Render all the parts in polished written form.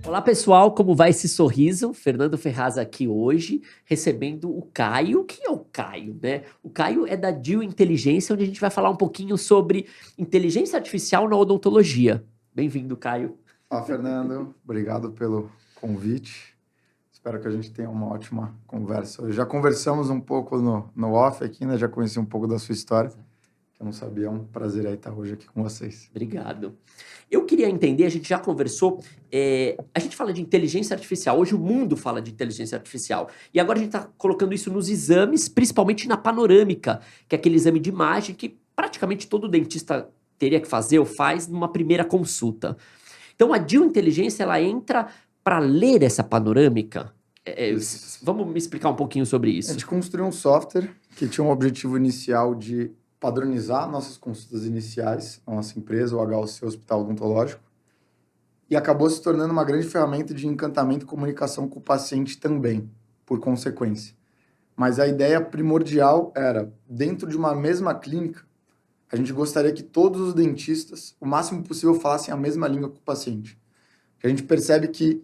Olá, pessoal, como vai esse sorriso? Fernando Ferraz aqui hoje, recebendo o Caio. Quem é o Caio, né? O Caio é da Deal Inteligência, onde a gente vai falar um pouquinho sobre inteligência artificial na odontologia. Bem-vindo, Caio. Olá, Fernando. Obrigado pelo convite. Espero que a gente tenha uma ótima conversa. Hoje já conversamos um pouco no off aqui, né? Já conheci um pouco da sua história, que eu não sabia. É um prazer aí estar hoje aqui com vocês. Obrigado. Eu queria entender, a gente já conversou, a gente fala de inteligência artificial, hoje o mundo fala de inteligência artificial, e agora a gente está colocando isso nos exames, principalmente na panorâmica, que é aquele exame de imagem que praticamente todo dentista teria que fazer ou faz numa primeira consulta. Então a Deal Inteligência, ela entra para ler essa panorâmica. Vamos me explicar um pouquinho sobre A isso. gente construiu um software que tinha um objetivo inicial de padronizar nossas consultas iniciais, a nossa empresa, o HOC Hospital Odontológico, e acabou se tornando uma grande ferramenta de encantamento e comunicação com o paciente também, por consequência. Mas a ideia primordial era, dentro de uma mesma clínica, a gente gostaria que todos os dentistas, o máximo possível, falassem a mesma língua com o paciente. Porque a gente percebe que,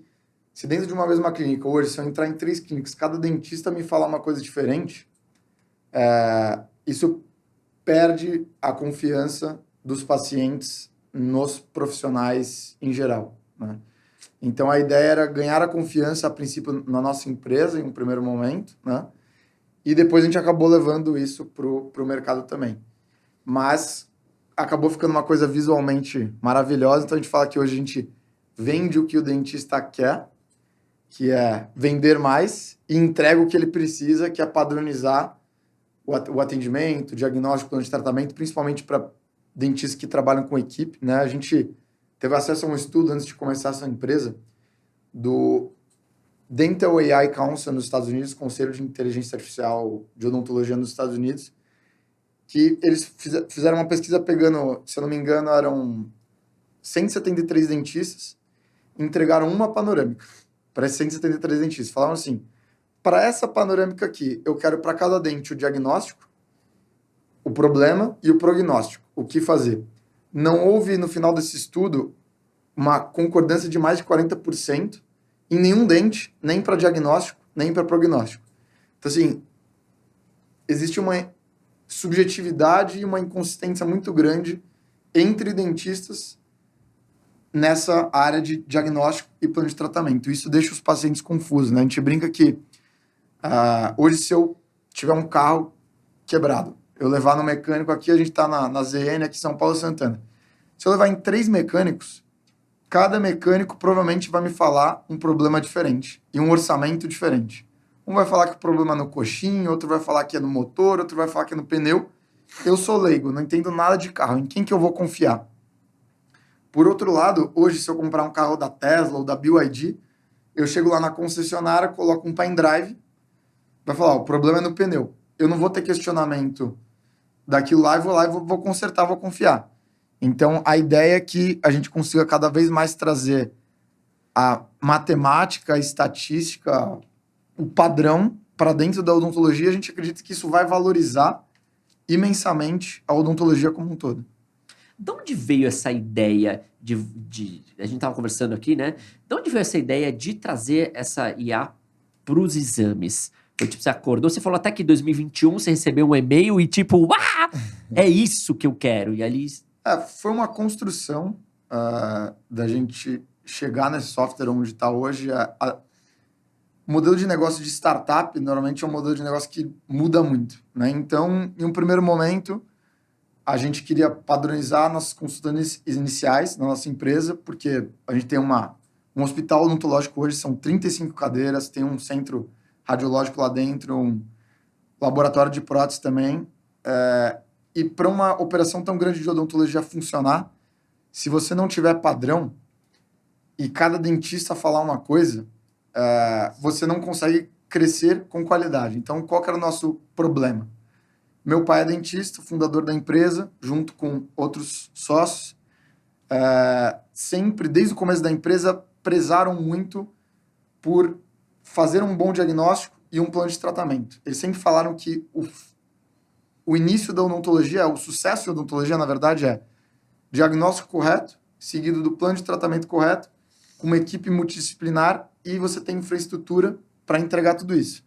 se dentro de uma mesma clínica, hoje, se eu entrar em 3 clínicas, cada dentista me falar uma coisa diferente, isso perde a confiança dos pacientes nos profissionais em geral, né? Então, a ideia era ganhar a confiança, a princípio, na nossa empresa, em um primeiro momento, né? E depois a gente acabou levando isso para o mercado também. Mas acabou ficando uma coisa visualmente maravilhosa. Então, a gente fala que hoje a gente vende o que o dentista quer, que é vender mais, e entrega o que ele precisa, que é padronizar o atendimento, o diagnóstico, plano de tratamento, principalmente para dentistas que trabalham com equipe, né? A gente teve acesso a um estudo antes de começar essa empresa do Dental AI Council nos Estados Unidos, Conselho de Inteligência Artificial de Odontologia nos Estados Unidos, que eles fizeram uma pesquisa pegando, se eu não me engano, eram 173 dentistas, entregaram uma panorâmica para esses 173 dentistas. Falaram assim, para essa panorâmica aqui, eu quero para cada dente o diagnóstico, o problema e o prognóstico. O que fazer? Não houve, no final desse estudo, uma concordância de mais de 40% em nenhum dente, nem para diagnóstico, nem para prognóstico. Então, assim, existe uma subjetividade e uma inconsistência muito grande entre dentistas nessa área de diagnóstico e plano de tratamento. Isso deixa os pacientes confusos, né? A gente brinca que hoje, se eu tiver um carro quebrado, eu levar no mecânico aqui, a gente está na ZN, aqui em São Paulo e Santana. Se eu levar em 3 mecânicos, cada mecânico provavelmente vai me falar um problema diferente e um orçamento diferente. Um vai falar que o problema é no coxinho, outro vai falar que é no motor, outro vai falar que é no pneu. Eu sou leigo, não entendo nada de carro. Em quem que eu vou confiar? Por outro lado, hoje, se eu comprar um carro da Tesla ou da BYD, eu chego lá na concessionária, coloco um pendrive, vai falar, o problema é no pneu. Eu não vou ter questionamento daquilo lá, e vou consertar, vou confiar. Então, a ideia é que a gente consiga cada vez mais trazer a matemática, a estatística, o padrão para dentro da odontologia. A gente acredita que isso vai valorizar imensamente a odontologia como um todo. De onde veio essa ideia a gente estava conversando aqui, né? De onde veio essa ideia de trazer essa IA para os exames? Foi tipo, você acordou, você falou até que em 2021 você recebeu um e-mail e tipo, é isso que eu quero. E ali... Foi uma construção da gente chegar nesse software onde está hoje. O modelo de negócio de startup, normalmente, é um modelo de negócio que muda muito, né? Então, em um primeiro momento, a gente queria padronizar nossas consultas iniciais na nossa empresa, porque a gente tem um hospital odontológico hoje, são 35 cadeiras, tem um centro radiológico lá dentro, um laboratório de prótese também. E para uma operação tão grande de odontologia funcionar, se você não tiver padrão e cada dentista falar uma coisa, você não consegue crescer com qualidade. Então, qual que era o nosso problema? Meu pai é dentista, fundador da empresa, junto com outros sócios. Sempre, desde o começo da empresa, prezaram muito por fazer um bom diagnóstico e um plano de tratamento. Eles sempre falaram que o início da odontologia, o sucesso da odontologia, na verdade, é diagnóstico correto, seguido do plano de tratamento correto, uma equipe multidisciplinar e você tem infraestrutura para entregar tudo isso.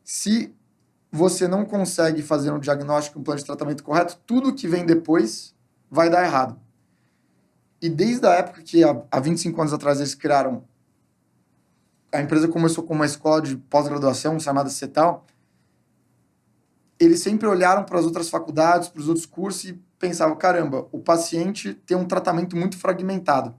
Se você não consegue fazer um diagnóstico, um plano de tratamento correto, tudo que vem depois vai dar errado. E desde a época que, há 25 anos atrás, eles criaram... A empresa começou com uma escola de pós-graduação chamada CETAL. Eles sempre olharam para as outras faculdades, para os outros cursos e pensavam, caramba, o paciente tem um tratamento muito fragmentado.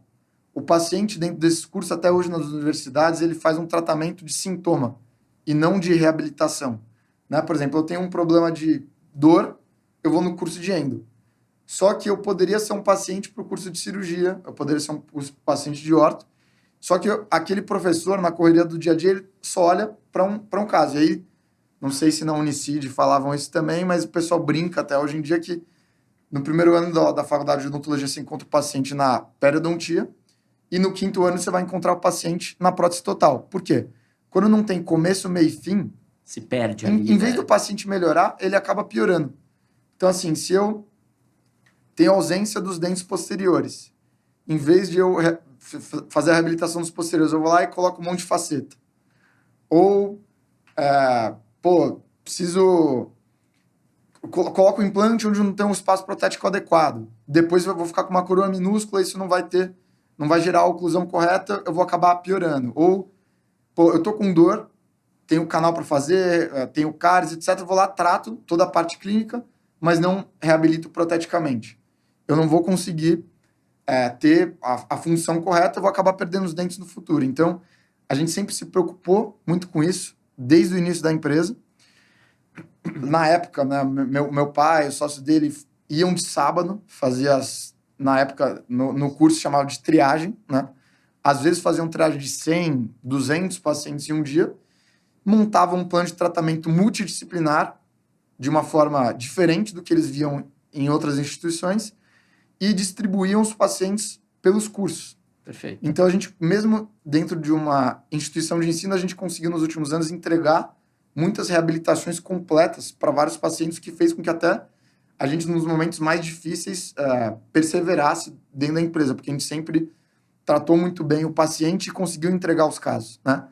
O paciente, dentro desses cursos, até hoje nas universidades, ele faz um tratamento de sintoma e não de reabilitação. Né? Por exemplo, eu tenho um problema de dor, eu vou no curso de endo. Só que eu poderia ser um paciente para o curso de cirurgia, eu poderia ser um paciente de orto, só que aquele professor, na correria do dia a dia, ele só olha para um caso. E aí, não sei se na Unicid falavam isso também, mas o pessoal brinca até hoje em dia que no primeiro ano da faculdade de odontologia você encontra o paciente na periodontia e no 5º ano você vai encontrar o paciente na prótese total. Por quê? Quando não tem começo, meio e fim, se perde ali, em vez do paciente melhorar, ele acaba piorando. Então, assim, se eu tenho ausência dos dentes posteriores, em vez de eu fazer a reabilitação dos posteriores, eu vou lá e coloco um monte de faceta. Ou, preciso... Coloco o implante onde não tem um espaço protético adequado. Depois eu vou ficar com uma coroa minúscula, isso não vai gerar a oclusão correta, eu vou acabar piorando. Ou, eu tô com dor, tenho canal para fazer, tenho cáries, etc. Eu vou lá, trato toda a parte clínica, mas não reabilito proteticamente. Eu não vou conseguir ter a função correta, eu vou acabar perdendo os dentes no futuro. Então, a gente sempre se preocupou muito com isso, desde o início da empresa. Na época, né, meu pai, os sócios dele, iam de sábado, na época, no curso chamado de triagem, né? Às vezes faziam triagem de 100, 200 pacientes em um dia, montavam um plano de tratamento multidisciplinar, de uma forma diferente do que eles viam em outras instituições, e distribuíam os pacientes pelos cursos. Perfeito. Então, a gente, mesmo dentro de uma instituição de ensino, a gente conseguiu, nos últimos anos, entregar muitas reabilitações completas para vários pacientes, que fez com que até a gente, nos momentos mais difíceis, perseverasse dentro da empresa, porque a gente sempre tratou muito bem o paciente e conseguiu entregar os casos, né?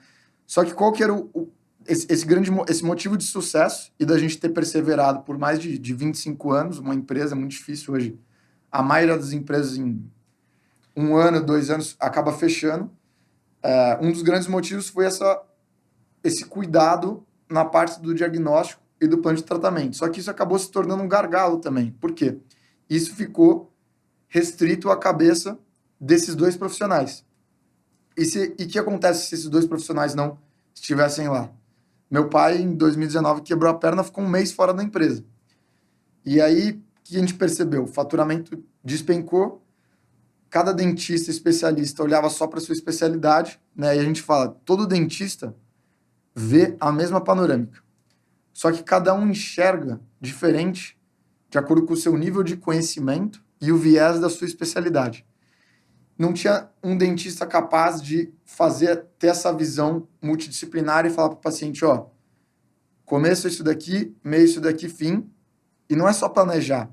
Só que qual que era esse motivo de sucesso e da gente ter perseverado por mais de 25 anos, uma empresa muito difícil hoje. A maioria das empresas, em 1 ano, 2 anos, acaba fechando. Um dos grandes motivos foi esse cuidado na parte do diagnóstico e do plano de tratamento. Só que isso acabou se tornando um gargalo também. Por quê? Isso ficou restrito à cabeça desses 2 profissionais. E o que acontece se esses 2 profissionais não estivessem lá? Meu pai, em 2019, quebrou a perna, ficou 1 mês fora da empresa. E aí, o que a gente percebeu? O faturamento despencou, cada dentista especialista olhava só para sua especialidade, né? E a gente fala, todo dentista vê a mesma panorâmica. Só que cada um enxerga diferente de acordo com o seu nível de conhecimento e o viés da sua especialidade. Não tinha um dentista capaz de ter essa visão multidisciplinar e falar para o paciente, começo isso daqui, meio isso daqui, fim. E não é só planejar,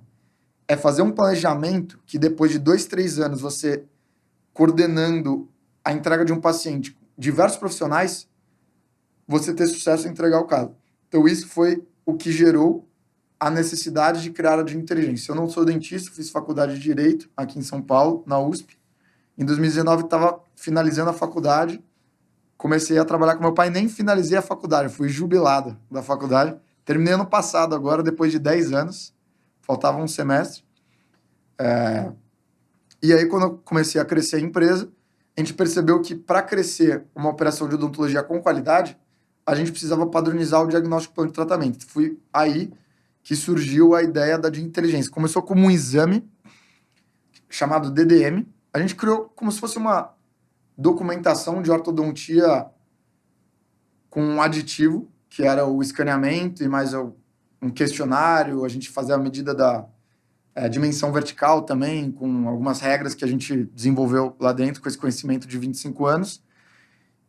é fazer um planejamento que depois de 2, 3 anos você coordenando a entrega de um paciente, diversos profissionais, você ter sucesso em entregar o caso. Então isso foi o que gerou a necessidade de criar a de inteligência. Eu não sou dentista, fiz faculdade de Direito aqui em São Paulo, na USP. Em 2019 estava finalizando a faculdade, comecei a trabalhar com meu pai, nem finalizei a faculdade, fui jubilado da faculdade. Terminei ano passado agora, depois de 10 anos. Faltava um semestre. E aí, quando eu comecei a crescer a empresa, a gente percebeu que para crescer uma operação de odontologia com qualidade, a gente precisava padronizar o diagnóstico plano de tratamento. Foi aí que surgiu a ideia da de inteligência. Começou como um exame chamado DDM. A gente criou como se fosse uma documentação de ortodontia com um aditivo, que era o escaneamento e mais um questionário. A gente fazia a medida da dimensão vertical também, com algumas regras que a gente desenvolveu lá dentro, com esse conhecimento de 25 anos.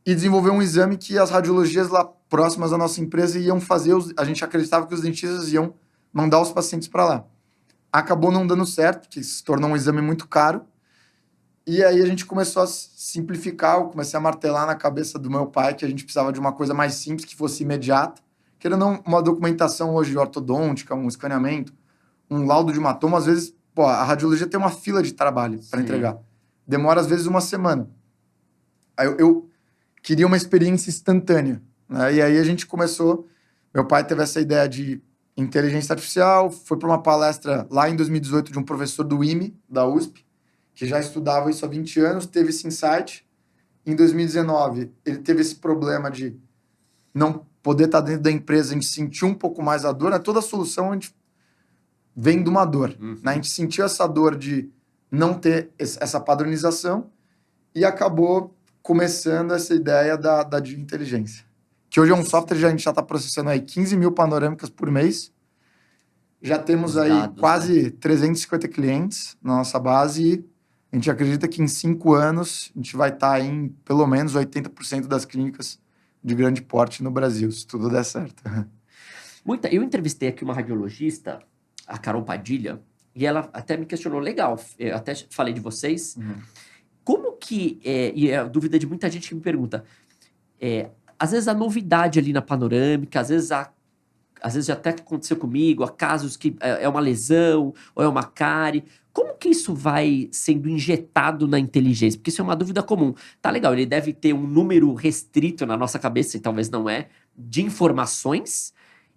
E desenvolveu um exame que as radiologias lá próximas da nossa empresa iam fazer. A gente acreditava que os dentistas iam mandar os pacientes para lá. Acabou não dando certo, porque se tornou um exame muito caro. E aí a gente começou a simplificar, eu comecei a martelar na cabeça do meu pai que a gente precisava de uma coisa mais simples, que fosse imediata. Querendo ou não, uma documentação hoje ortodôntica, um escaneamento, um laudo de uma toma, às vezes, pô, a radiologia tem uma fila de trabalho para entregar. Demora, às vezes, uma semana. Aí eu queria uma experiência instantânea, né? E aí a gente começou, meu pai teve essa ideia de inteligência artificial, foi para uma palestra lá em 2018 de um professor do IME, da USP, que já estudava isso há 20 anos, teve esse insight. Em 2019, ele teve esse problema de não poder estar dentro da empresa, a gente sentiu um pouco mais a dor, né? Toda solução a gente vem de uma dor, né? A gente sentiu essa dor de não ter essa padronização e acabou começando essa ideia da de inteligência. Que hoje é um software, a gente já está processando aí 15 mil panorâmicas por mês. Já temos aí dados, quase né? 350 clientes na nossa base e a gente acredita que em 5 anos a gente vai estar em pelo menos 80% das clínicas de grande porte no Brasil, se tudo der certo. Eu entrevistei aqui uma radiologista, a Carol Padilha, e ela até me questionou, legal, eu até falei de vocês, como que, e é a dúvida de muita gente que me pergunta, às vezes a novidade ali na panorâmica, às vezes já até aconteceu comigo, há casos que é uma lesão ou é uma cárie. Como que isso vai sendo injetado na inteligência? Porque isso é uma dúvida comum. Tá legal, ele deve ter um número restrito na nossa cabeça, e talvez não é, de informações,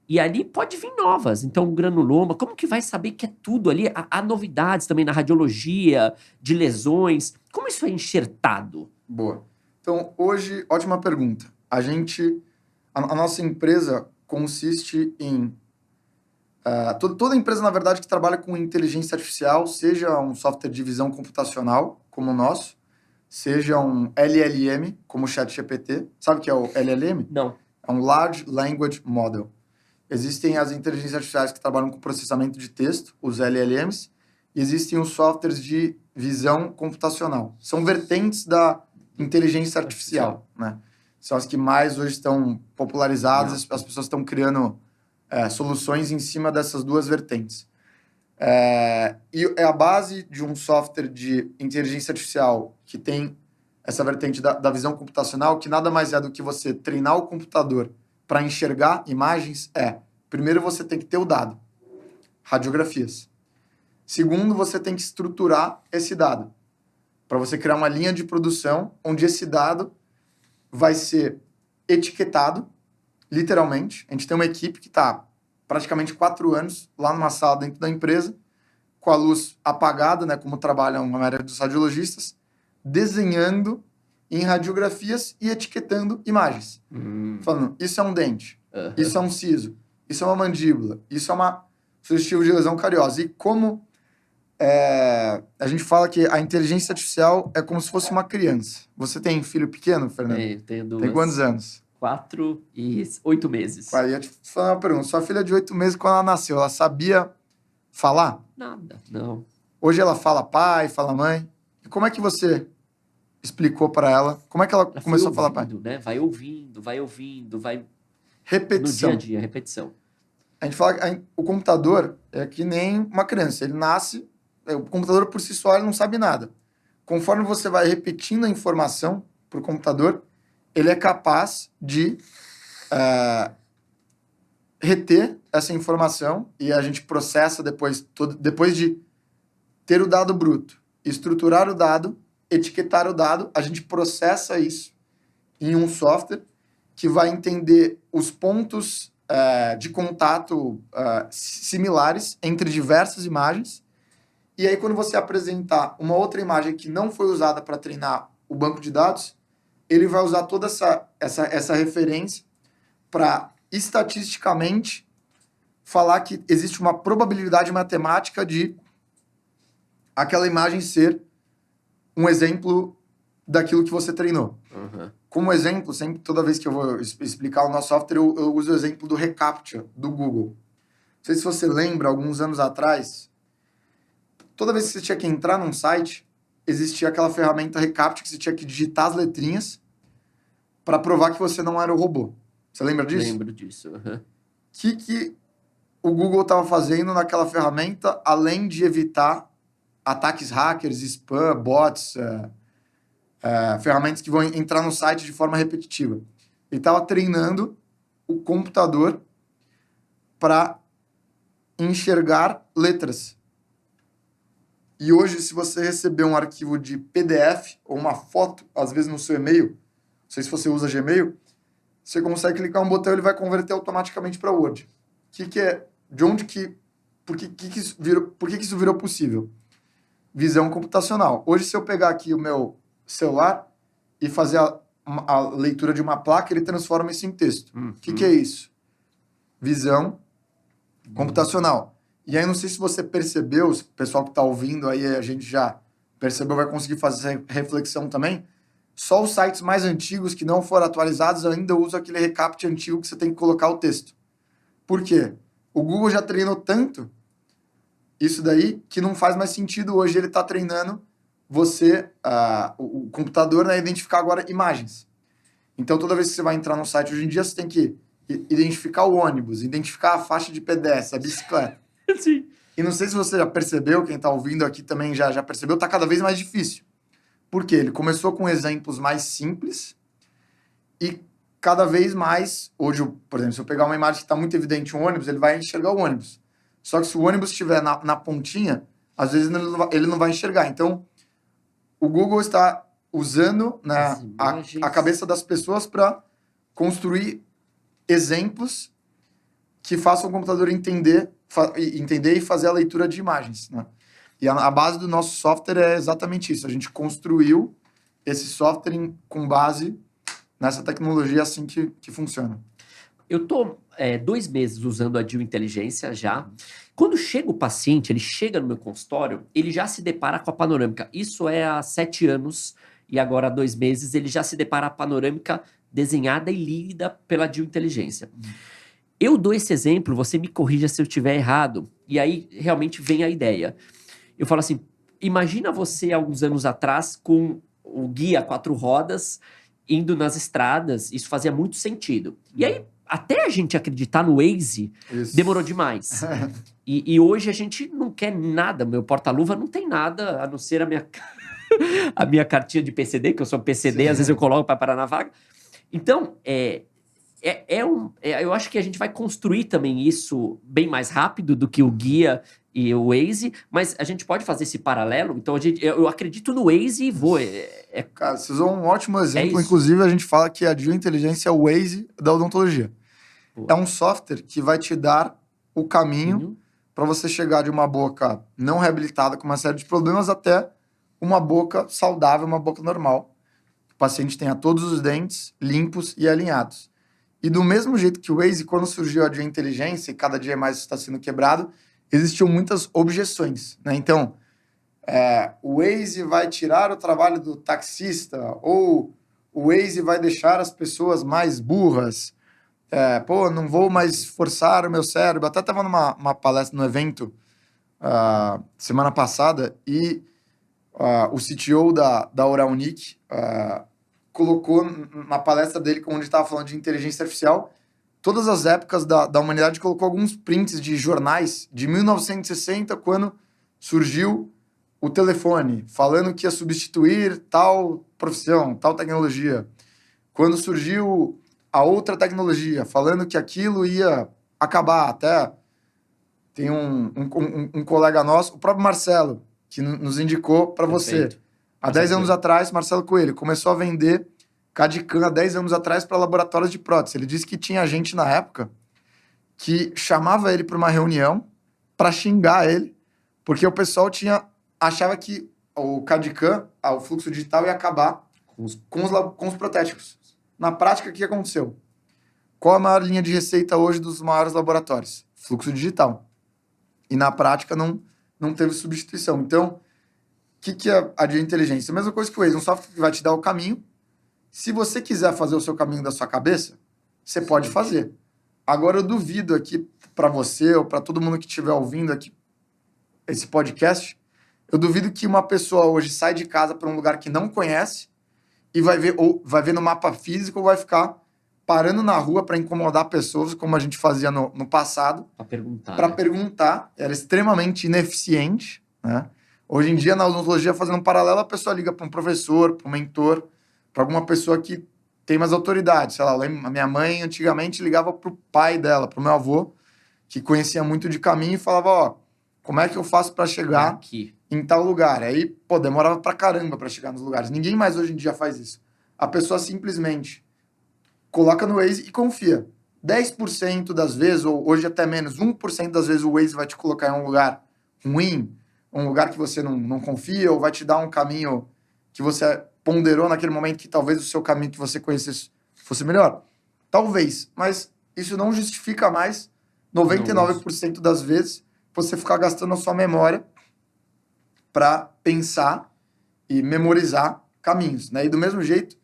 e ali pode vir novas. Então, um granuloma, como que vai saber que é tudo ali? Há novidades também na radiologia, de lesões. Como isso é enxertado? Boa. Então, hoje, ótima pergunta. A nossa empresa consiste em... toda empresa, na verdade, que trabalha com inteligência artificial, seja um software de visão computacional, como o nosso, seja um LLM, como o ChatGPT. Sabe o que é o LLM? Não. É um Large Language Model. Existem as inteligências artificiais que trabalham com processamento de texto, os LLMs, e existem os softwares de visão computacional. São vertentes da inteligência artificial, né? São as que mais hoje estão popularizadas, as pessoas estão criando soluções em cima dessas duas vertentes. E é a base de um software de inteligência artificial que tem essa vertente da visão computacional, que nada mais é do que você treinar o computador para enxergar imagens. Primeiro você tem que ter o dado, radiografias. Segundo, você tem que estruturar esse dado, para você criar uma linha de produção onde esse dado vai ser etiquetado, literalmente. A gente tem uma equipe que está praticamente 4 anos lá numa sala dentro da empresa, com a luz apagada, né, como trabalham a maioria dos radiologistas, desenhando em radiografias e etiquetando imagens. Falando, isso é um dente, isso é um siso, isso é uma mandíbula, isso é uma sugestivo de lesão cariosa. E como a gente fala que a inteligência artificial é como se fosse uma criança. Você tem filho pequeno, Fernando? Tenho 2. Tem quantos anos? 4 e 8 meses. Eu ia te fazer uma pergunta. Sua filha de 8 meses, quando ela nasceu, ela sabia falar? Nada, não. Hoje ela fala pai, fala mãe. E como é que você explicou para ela? Como é que ela começou a falar pai? Né? Vai ouvindo, vai... Repetição. No dia a dia, repetição. A gente fala que o computador é que nem uma criança. Ele nasce, o computador por si só ele não sabe nada. Conforme você vai repetindo a informação para o computador, ele é capaz de reter essa informação e a gente processa depois de ter o dado bruto, estruturar o dado, etiquetar o dado, a gente processa isso em um software que vai entender os pontos de contato similares entre diversas imagens. E aí, quando você apresentar uma outra imagem que não foi usada para treinar o banco de dados, ele vai usar toda essa referência para, estatisticamente, falar que existe uma probabilidade matemática de aquela imagem ser um exemplo daquilo que você treinou. Como exemplo, sempre, toda vez que eu vou explicar o nosso software, eu uso o exemplo do reCAPTCHA, do Google. Não sei se você lembra, alguns anos atrás, toda vez que você tinha que entrar num site, existia aquela ferramenta reCAPTCHA que você tinha que digitar as letrinhas para provar que você não era o robô. Você lembra disso? Lembro disso. O que o Google estava fazendo naquela ferramenta, além de evitar ataques hackers, spam, bots, ferramentas que vão entrar no site de forma repetitiva. Ele estava treinando o computador para enxergar letras. E hoje, se você receber um arquivo de PDF ou uma foto, às vezes no seu e-mail, não sei se você usa Gmail, você consegue clicar um botão e ele vai converter automaticamente para Word. Por que isso virou possível? Visão computacional. Hoje, se eu pegar aqui o meu celular e fazer a leitura de uma placa, ele transforma isso em texto. O que é isso? Visão computacional. E aí, não sei se você percebeu, o pessoal que está ouvindo aí, a gente já percebeu, vai conseguir fazer reflexão também. Só os sites mais antigos que não foram atualizados ainda usam aquele recaptcha antigo que você tem que colocar o texto. Por quê? O Google já treinou tanto isso daí que não faz mais sentido hoje ele está treinando o computador, né, identificar agora imagens. Então, toda vez que você vai entrar no site hoje em dia, você tem que identificar o ônibus, identificar a faixa de pedestre, a bicicleta. Sim. E não sei se você já percebeu, quem está ouvindo aqui também já percebeu, está cada vez mais difícil. Por quê? Ele começou com exemplos mais simples e cada vez mais... Hoje, por exemplo, se eu pegar uma imagem que está muito evidente um ônibus, ele vai enxergar o ônibus. Só que se o ônibus estiver na pontinha, às vezes ele não vai enxergar. Então, o Google está usando, né, a cabeça das pessoas para construir exemplos que façam o computador entender e fazer a leitura de imagens, né? E a base do nosso software é exatamente isso. A gente construiu esse software com base nessa tecnologia assim que funciona. Eu estou 2 meses usando a DIL Inteligência já. Quando chega o paciente, ele chega no meu consultório, ele já se depara com a panorâmica. Isso é há 7 anos e agora há 2 meses ele já se depara a panorâmica desenhada e lida pela DIL Inteligência. Eu dou esse exemplo, você me corrija se eu estiver errado, e aí realmente vem a ideia. Eu falo assim, imagina você, alguns anos atrás, com o guia 4 rodas, indo nas estradas, isso fazia muito sentido. E aí, até a gente acreditar no Waze, demorou demais. E hoje a gente não quer nada, meu porta-luva não tem nada, a não ser a minha cartinha de PCD, que eu sou PCD, às vezes eu coloco para parar na vaga. Então, eu acho que a gente vai construir também isso bem mais rápido do que o guia e o Waze, mas a gente pode fazer esse paralelo. Então, eu acredito no Waze e vou. Cara, você usou um ótimo exemplo. Inclusive, a gente fala que a DIL Inteligência é o Waze da odontologia. Pô. É um software que vai te dar o caminho para você chegar de uma boca não reabilitada com uma série de problemas até uma boca saudável, uma boca normal. O paciente tenha todos os dentes limpos e alinhados. E do mesmo jeito que o Waze, quando surgiu a DIL Inteligência, e cada dia mais está sendo quebrado, existiam muitas objeções, né? Então, o Waze vai tirar o trabalho do taxista, ou o Waze vai deixar as pessoas mais burras. Não vou mais forçar o meu cérebro. Até estava numa palestra no evento semana passada e o CTO da Oralnic colocou na palestra dele, onde estava falando de inteligência artificial, todas as épocas da humanidade, colocou alguns prints de jornais de 1960, quando surgiu o telefone, falando que ia substituir tal profissão, tal tecnologia. Quando surgiu a outra tecnologia, falando que aquilo ia acabar. Até tem um colega nosso, o próprio Marcelo, que nos indicou para você. Há 10 anos atrás, Marcelo Coelho começou a vender CAD/CAM há 10 anos atrás para laboratórios de prótese. Ele disse que tinha gente na época que chamava ele para uma reunião para xingar ele, porque o pessoal achava que o CAD/CAM, o fluxo digital, ia acabar com os protéticos. Na prática, o que aconteceu? Qual a maior linha de receita hoje dos maiores laboratórios? Fluxo digital. E na prática não teve substituição. Então, o que é a DIL Inteligência? A mesma coisa que o Waze, um software que vai te dar o caminho. Se você quiser fazer o seu caminho da sua cabeça, você pode fazer. Agora, eu duvido aqui para você ou para todo mundo que estiver ouvindo aqui esse podcast, eu duvido que uma pessoa hoje sai de casa para um lugar que não conhece e vai ver no mapa físico ou vai ficar parando na rua para incomodar pessoas, como a gente fazia no passado. Para perguntar. Para perguntar. Era extremamente ineficiente, né? Hoje em dia, na odontologia, fazendo um paralelo, a pessoa liga para um professor, para um mentor, para alguma pessoa que tem mais autoridade. Sei lá, a minha mãe antigamente ligava para o pai dela, para o meu avô, que conhecia muito de caminho e falava, ó, como é que eu faço para chegar Aqui. em tal lugar? Aí, pô, demorava pra caramba para chegar nos lugares. Ninguém mais hoje em dia faz isso. A pessoa simplesmente coloca no Waze e confia. 10% das vezes, ou hoje até menos, 1% das vezes o Waze vai te colocar em um lugar ruim, um lugar que você não confia, ou vai te dar um caminho que você ponderou naquele momento que talvez o seu caminho que você conhecesse fosse melhor. Talvez, mas isso não justifica mais Não uso. 99% das vezes você ficar gastando a sua memória para pensar e memorizar caminhos, né? E do mesmo jeito,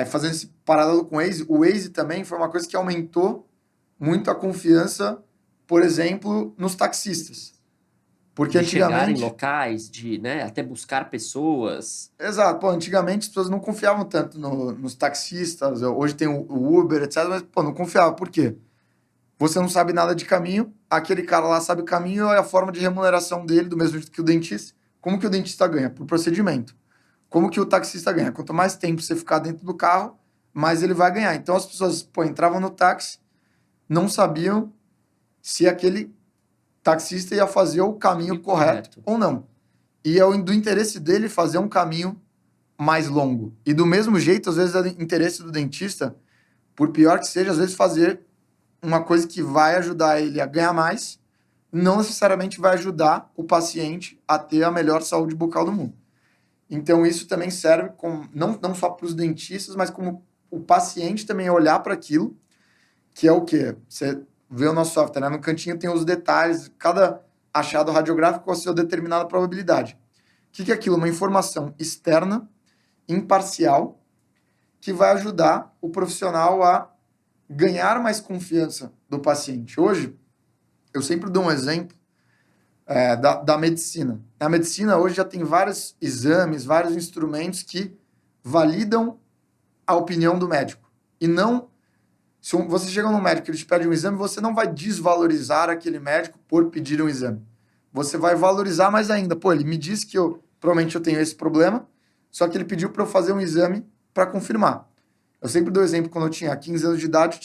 fazendo esse paralelo com o Waze também foi uma coisa que aumentou muito a confiança, por exemplo, nos taxistas. Porque De chegar em antigamente... locais, de, né, até buscar pessoas. Exato, pô, antigamente as pessoas não confiavam tanto nos taxistas, hoje tem o Uber, etc, mas, pô, não confiava. Por quê? Você não sabe nada de caminho, aquele cara lá sabe o caminho e a forma de remuneração dele, do mesmo jeito que o dentista. Como que o dentista ganha? Por procedimento. Como que o taxista ganha? Quanto mais tempo você ficar dentro do carro, mais ele vai ganhar. Então as pessoas, pô, entravam no táxi, não sabiam se aquele taxista ia fazer o caminho correto ou não. E é do interesse dele fazer um caminho mais longo. E do mesmo jeito, às vezes, é do interesse do dentista, por pior que seja, às vezes fazer uma coisa que vai ajudar ele a ganhar mais, não necessariamente vai ajudar o paciente a ter a melhor saúde bucal do mundo. Então, isso também serve como, não só para os dentistas, mas como o paciente também olhar para aquilo, que é o quê? Você vê o nosso software, né? No cantinho tem os detalhes, cada achado radiográfico com a sua determinada probabilidade. O que é aquilo? Uma informação externa, imparcial, que vai ajudar o profissional a ganhar mais confiança do paciente. Hoje, eu sempre dou um exemplo da medicina. A medicina hoje já tem vários exames, vários instrumentos que validam a opinião do médico. E não... Se você chega no médico e ele te pede um exame, você não vai desvalorizar aquele médico por pedir um exame. Você vai valorizar mais ainda. Pô, ele me disse que provavelmente eu tenho esse problema, só que ele pediu para eu fazer um exame para confirmar. Eu sempre dou exemplo, quando eu tinha 15 anos de idade,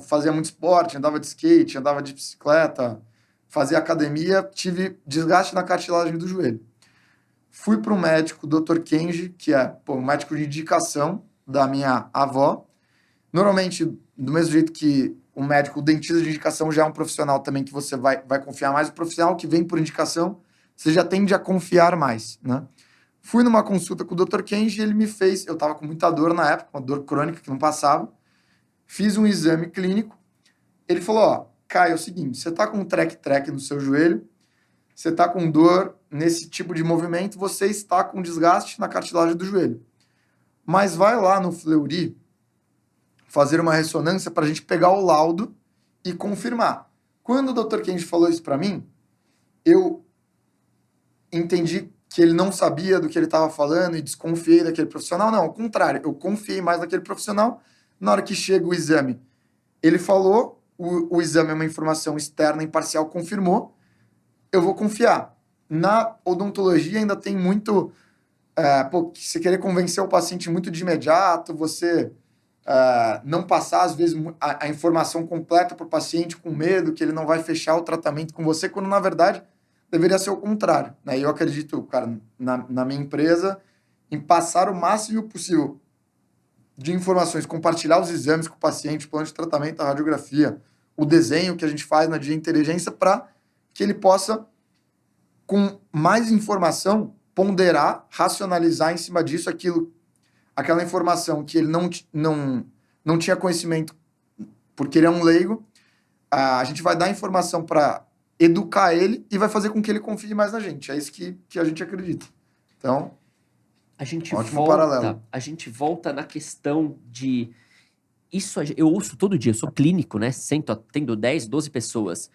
fazia muito esporte, andava de skate, andava de bicicleta, fazia academia, tive desgaste na cartilagem do joelho. Fui para o médico, o Dr. Kenji, que é um médico de indicação da minha avó. Normalmente, do mesmo jeito que o médico, o dentista de indicação já é um profissional também que você vai confiar mais. O profissional que vem por indicação, você já tende a confiar mais, né? Fui numa consulta com o Dr. Kenji e ele me fez... Eu estava com muita dor na época, uma dor crônica que não passava. Fiz um exame clínico. Ele falou, ó, Caio, é o seguinte, você está com um track no seu joelho, você está com dor nesse tipo de movimento, você está com desgaste na cartilagem do joelho. Mas vai lá no Fleury fazer uma ressonância para a gente pegar o laudo e confirmar. Quando o Dr. Kenji falou isso para mim, eu entendi que ele não sabia do que ele estava falando e desconfiei daquele profissional. Não, ao contrário, eu confiei mais naquele profissional. Na hora que chega o exame, ele falou, o exame é uma informação externa, imparcial, confirmou, eu vou confiar. Na odontologia ainda tem muito... você querer convencer o paciente muito de imediato, você... não passar, às vezes, a informação completa para o paciente com medo que ele não vai fechar o tratamento com você, quando, na verdade, deveria ser o contrário. Né? Eu acredito, cara, na minha empresa, em passar o máximo possível de informações, compartilhar os exames com o paciente, o plano de tratamento, a radiografia, o desenho que a gente faz na de inteligência, para que ele possa, com mais informação, ponderar, racionalizar em cima disso aquela informação que ele não tinha conhecimento porque ele é um leigo, a gente vai dar informação para educar ele e vai fazer com que ele confie mais na gente. É isso que a gente acredita. Então, ótimo paralelo. A gente volta na questão de... Isso eu ouço todo dia, eu sou clínico, né? Tendo 10, 12 pessoas.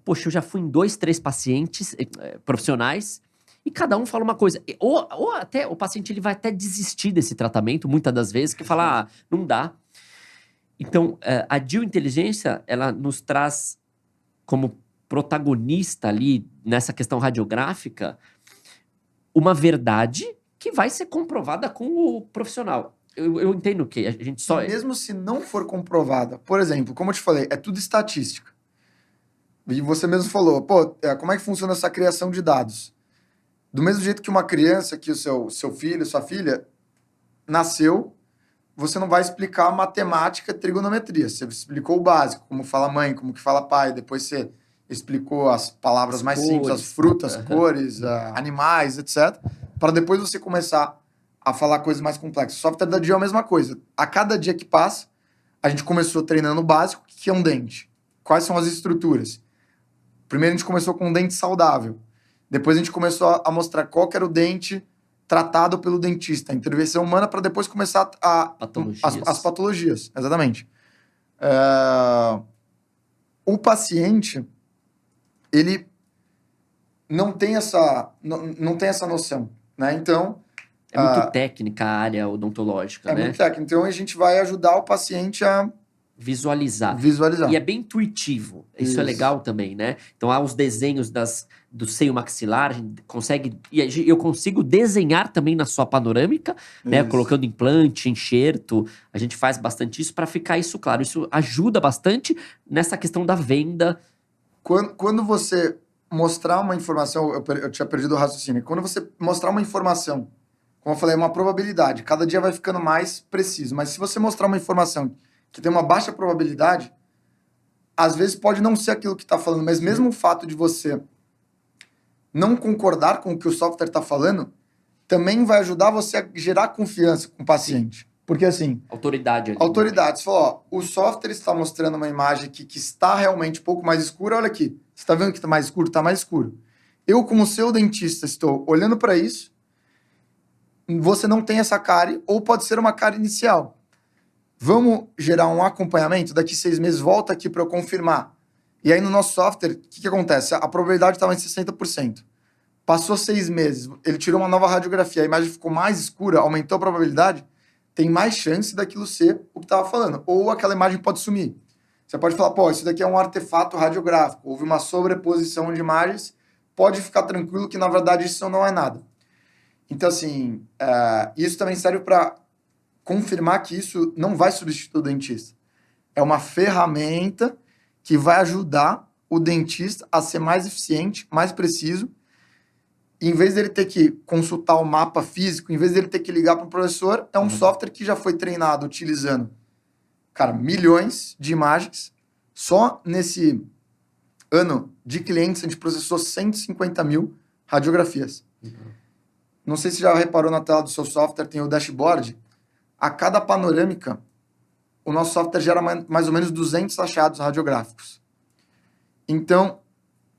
Poxa, eu já fui em 2, 3 pacientes profissionais e cada um fala uma coisa. Ou até o paciente ele vai até desistir desse tratamento, muitas das vezes, que fala, não dá. Então, a Inteligência, ela nos traz como protagonista ali nessa questão radiográfica uma verdade que vai ser comprovada com o profissional. Eu entendo que a gente só... Mesmo se não for comprovada, por exemplo, como eu te falei, é tudo estatística. E você mesmo falou, pô, como é que funciona essa criação de dados? Do mesmo jeito que uma criança, que o seu filho, sua filha, nasceu, você não vai explicar matemática, trigonometria. Você explicou o básico, como fala mãe, como que fala pai. Depois você explicou as palavras mais simples, as frutas, cores, animais, etc. Para depois você começar a falar coisas mais complexas. O software da dia é a mesma coisa. A cada dia que passa, a gente começou treinando o básico, que é um dente. Quais são as estruturas? Primeiro a gente começou com um dente saudável. Depois a gente começou a mostrar qual que era o dente tratado pelo dentista, a intervenção humana, para depois começar as patologias. Exatamente. O paciente, ele não tem essa noção, né? Então... É muito técnica a área odontológica, né? É muito técnica. Então a gente vai ajudar o paciente a... Visualizar. Visualizar. E é bem intuitivo. Isso é legal também, né? Então, há os desenhos do seio maxilar, a gente consegue... E eu consigo desenhar também na sua panorâmica, né? Colocando implante, enxerto. A gente faz bastante isso para ficar isso claro. Isso ajuda bastante nessa questão da venda. Quando você mostrar uma informação... Eu tinha perdido o raciocínio. Quando você mostrar uma informação, como eu falei, é uma probabilidade. Cada dia vai ficando mais preciso. Mas se você mostrar uma informação que tem uma baixa probabilidade, às vezes pode não ser aquilo que está falando, mas mesmo o fato de você não concordar com o que o software está falando, também vai ajudar você a gerar confiança com o paciente. Porque assim... Autoridade. Autoridade. Você falou, ó, o software está mostrando uma imagem que está realmente um pouco mais escura, olha aqui. Você está vendo que está mais escuro? Está mais escuro. Eu, como seu dentista, estou olhando para isso, você não tem essa cárie, ou pode ser uma cárie inicial. Vamos gerar um acompanhamento? Daqui 6 meses, volta aqui para eu confirmar. E aí, no nosso software, o que acontece? A probabilidade estava em 60%. Passou 6 meses, ele tirou uma nova radiografia, a imagem ficou mais escura, aumentou a probabilidade, tem mais chance daquilo ser o que estava falando. Ou aquela imagem pode sumir. Você pode falar, pô, isso daqui é um artefato radiográfico, houve uma sobreposição de imagens, pode ficar tranquilo que, na verdade, isso não é nada. Então, assim, isso também serve para confirmar que isso não vai substituir o dentista. É uma ferramenta que vai ajudar o dentista a ser mais eficiente, mais preciso. E, em vez dele ter que consultar o mapa físico, em vez dele ter que ligar para o professor, é um software que já foi treinado utilizando, cara, milhões de imagens. Só nesse ano de clientes, a gente processou 150 mil radiografias. Não sei se já reparou na tela do seu software, tem o dashboard. A cada panorâmica, o nosso software gera mais ou menos 200 achados radiográficos. Então,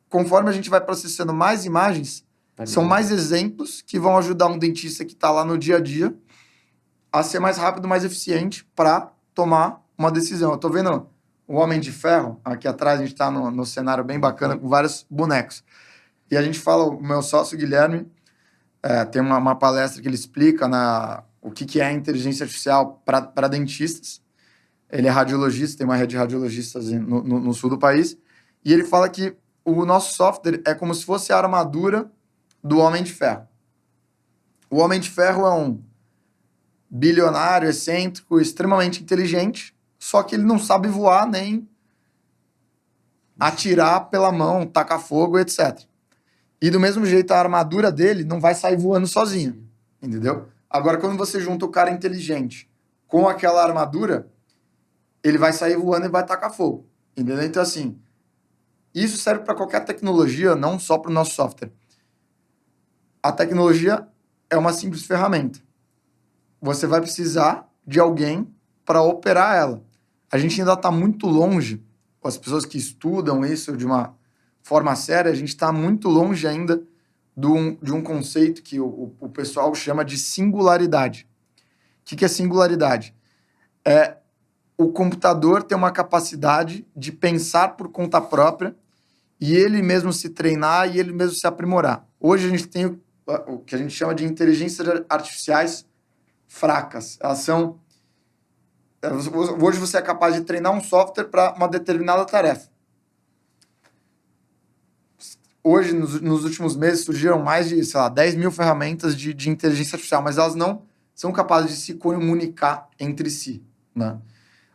conforme a gente vai processando mais imagens, são mais exemplos que vão ajudar um dentista que está lá no dia a dia a ser mais rápido, mais eficiente para tomar uma decisão. Eu estou vendo o Homem de Ferro, aqui atrás a gente está no cenário bem bacana, com vários bonecos. E a gente fala, o meu sócio Guilherme, tem uma palestra que ele explica o que é a inteligência artificial para dentistas. Ele é radiologista, tem uma rede de radiologistas no sul do país. E ele fala que o nosso software é como se fosse a armadura do Homem de Ferro. O Homem de Ferro é um bilionário, excêntrico, extremamente inteligente, só que ele não sabe voar nem atirar pela mão, tacar fogo, etc. E do mesmo jeito, a armadura dele não vai sair voando sozinha, entendeu? Agora, quando você junta o cara inteligente com aquela armadura, ele vai sair voando e vai tacar fogo, entendeu? Então, assim, isso serve para qualquer tecnologia, não só para o nosso software. A tecnologia é uma simples ferramenta. Você vai precisar de alguém para operar ela. A gente ainda está muito longe, as pessoas que estudam isso de uma forma séria, a gente está muito longe ainda de um conceito que o pessoal chama de singularidade. O que é singularidade? É o computador ter uma capacidade de pensar por conta própria e ele mesmo se treinar e ele mesmo se aprimorar. Hoje a gente tem o que a gente chama de inteligências artificiais fracas. Elas são... Hoje você é capaz de treinar um software para uma determinada tarefa. hoje, nos últimos meses, surgiram mais de, sei lá, 10 mil ferramentas de inteligência artificial, mas elas não são capazes de se comunicar entre si, né?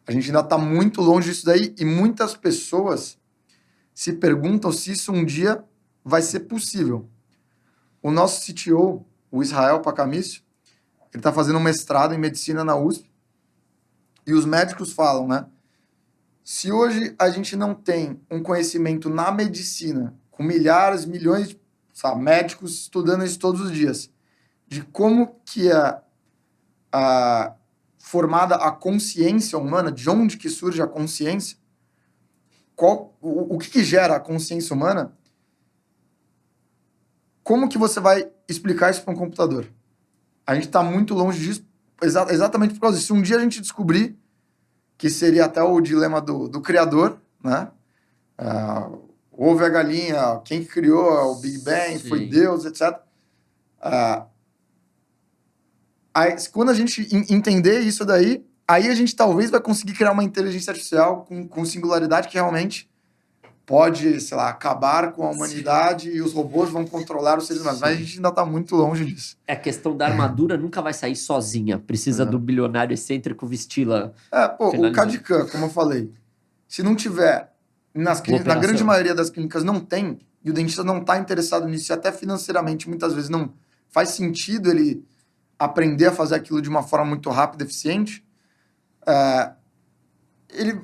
A gente ainda está muito longe disso daí e muitas pessoas se perguntam se isso um dia vai ser possível. O nosso CTO, o Israel Pacamício, ele está fazendo um mestrado em medicina na USP e os médicos falam, né? Se hoje a gente não tem um conhecimento na medicina, com milhares, milhões de médicos estudando isso todos os dias, de como que é formada a consciência humana, de onde que surge a consciência, o que gera a consciência humana, como que você vai explicar isso para um computador? A gente está muito longe disso, exatamente por causa disso. Se um dia a gente descobrir, que seria até o dilema do criador, né? Houve a galinha, quem criou o Big Bang, Sim. foi Deus, etc. Quando a gente entender isso daí, aí a gente talvez vai conseguir criar uma inteligência artificial com singularidade que realmente pode, sei lá, acabar com a humanidade e os robôs vão controlar os seres humanos. Mas a gente ainda está muito longe disso. A questão da armadura nunca vai sair sozinha. Precisa do bilionário excêntrico vesti-la. O CAD/CAM, como eu falei, se não tiver, na grande maioria das clínicas não tem, e o dentista não está interessado nisso, e até financeiramente muitas vezes não faz sentido ele aprender a fazer aquilo de uma forma muito rápida e eficiente,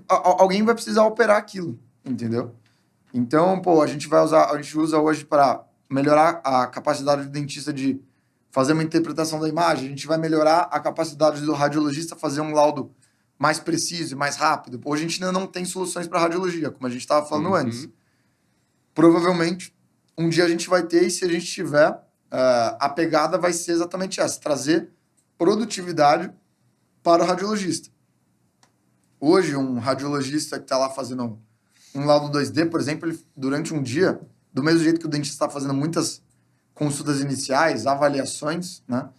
alguém vai precisar operar aquilo, entendeu? Então, a gente usa hoje para melhorar a capacidade do dentista de fazer uma interpretação da imagem, a gente vai melhorar a capacidade do radiologista fazer um laudo mais preciso e mais rápido. Hoje a gente ainda não tem soluções para radiologia, como a gente estava falando antes. Provavelmente, um dia a gente vai ter, e se a gente tiver, a pegada vai ser exatamente essa, trazer produtividade para o radiologista. Hoje, um radiologista que está lá fazendo um laudo 2D, por exemplo, ele, durante um dia, do mesmo jeito que o dentista está fazendo muitas consultas iniciais, avaliações, né?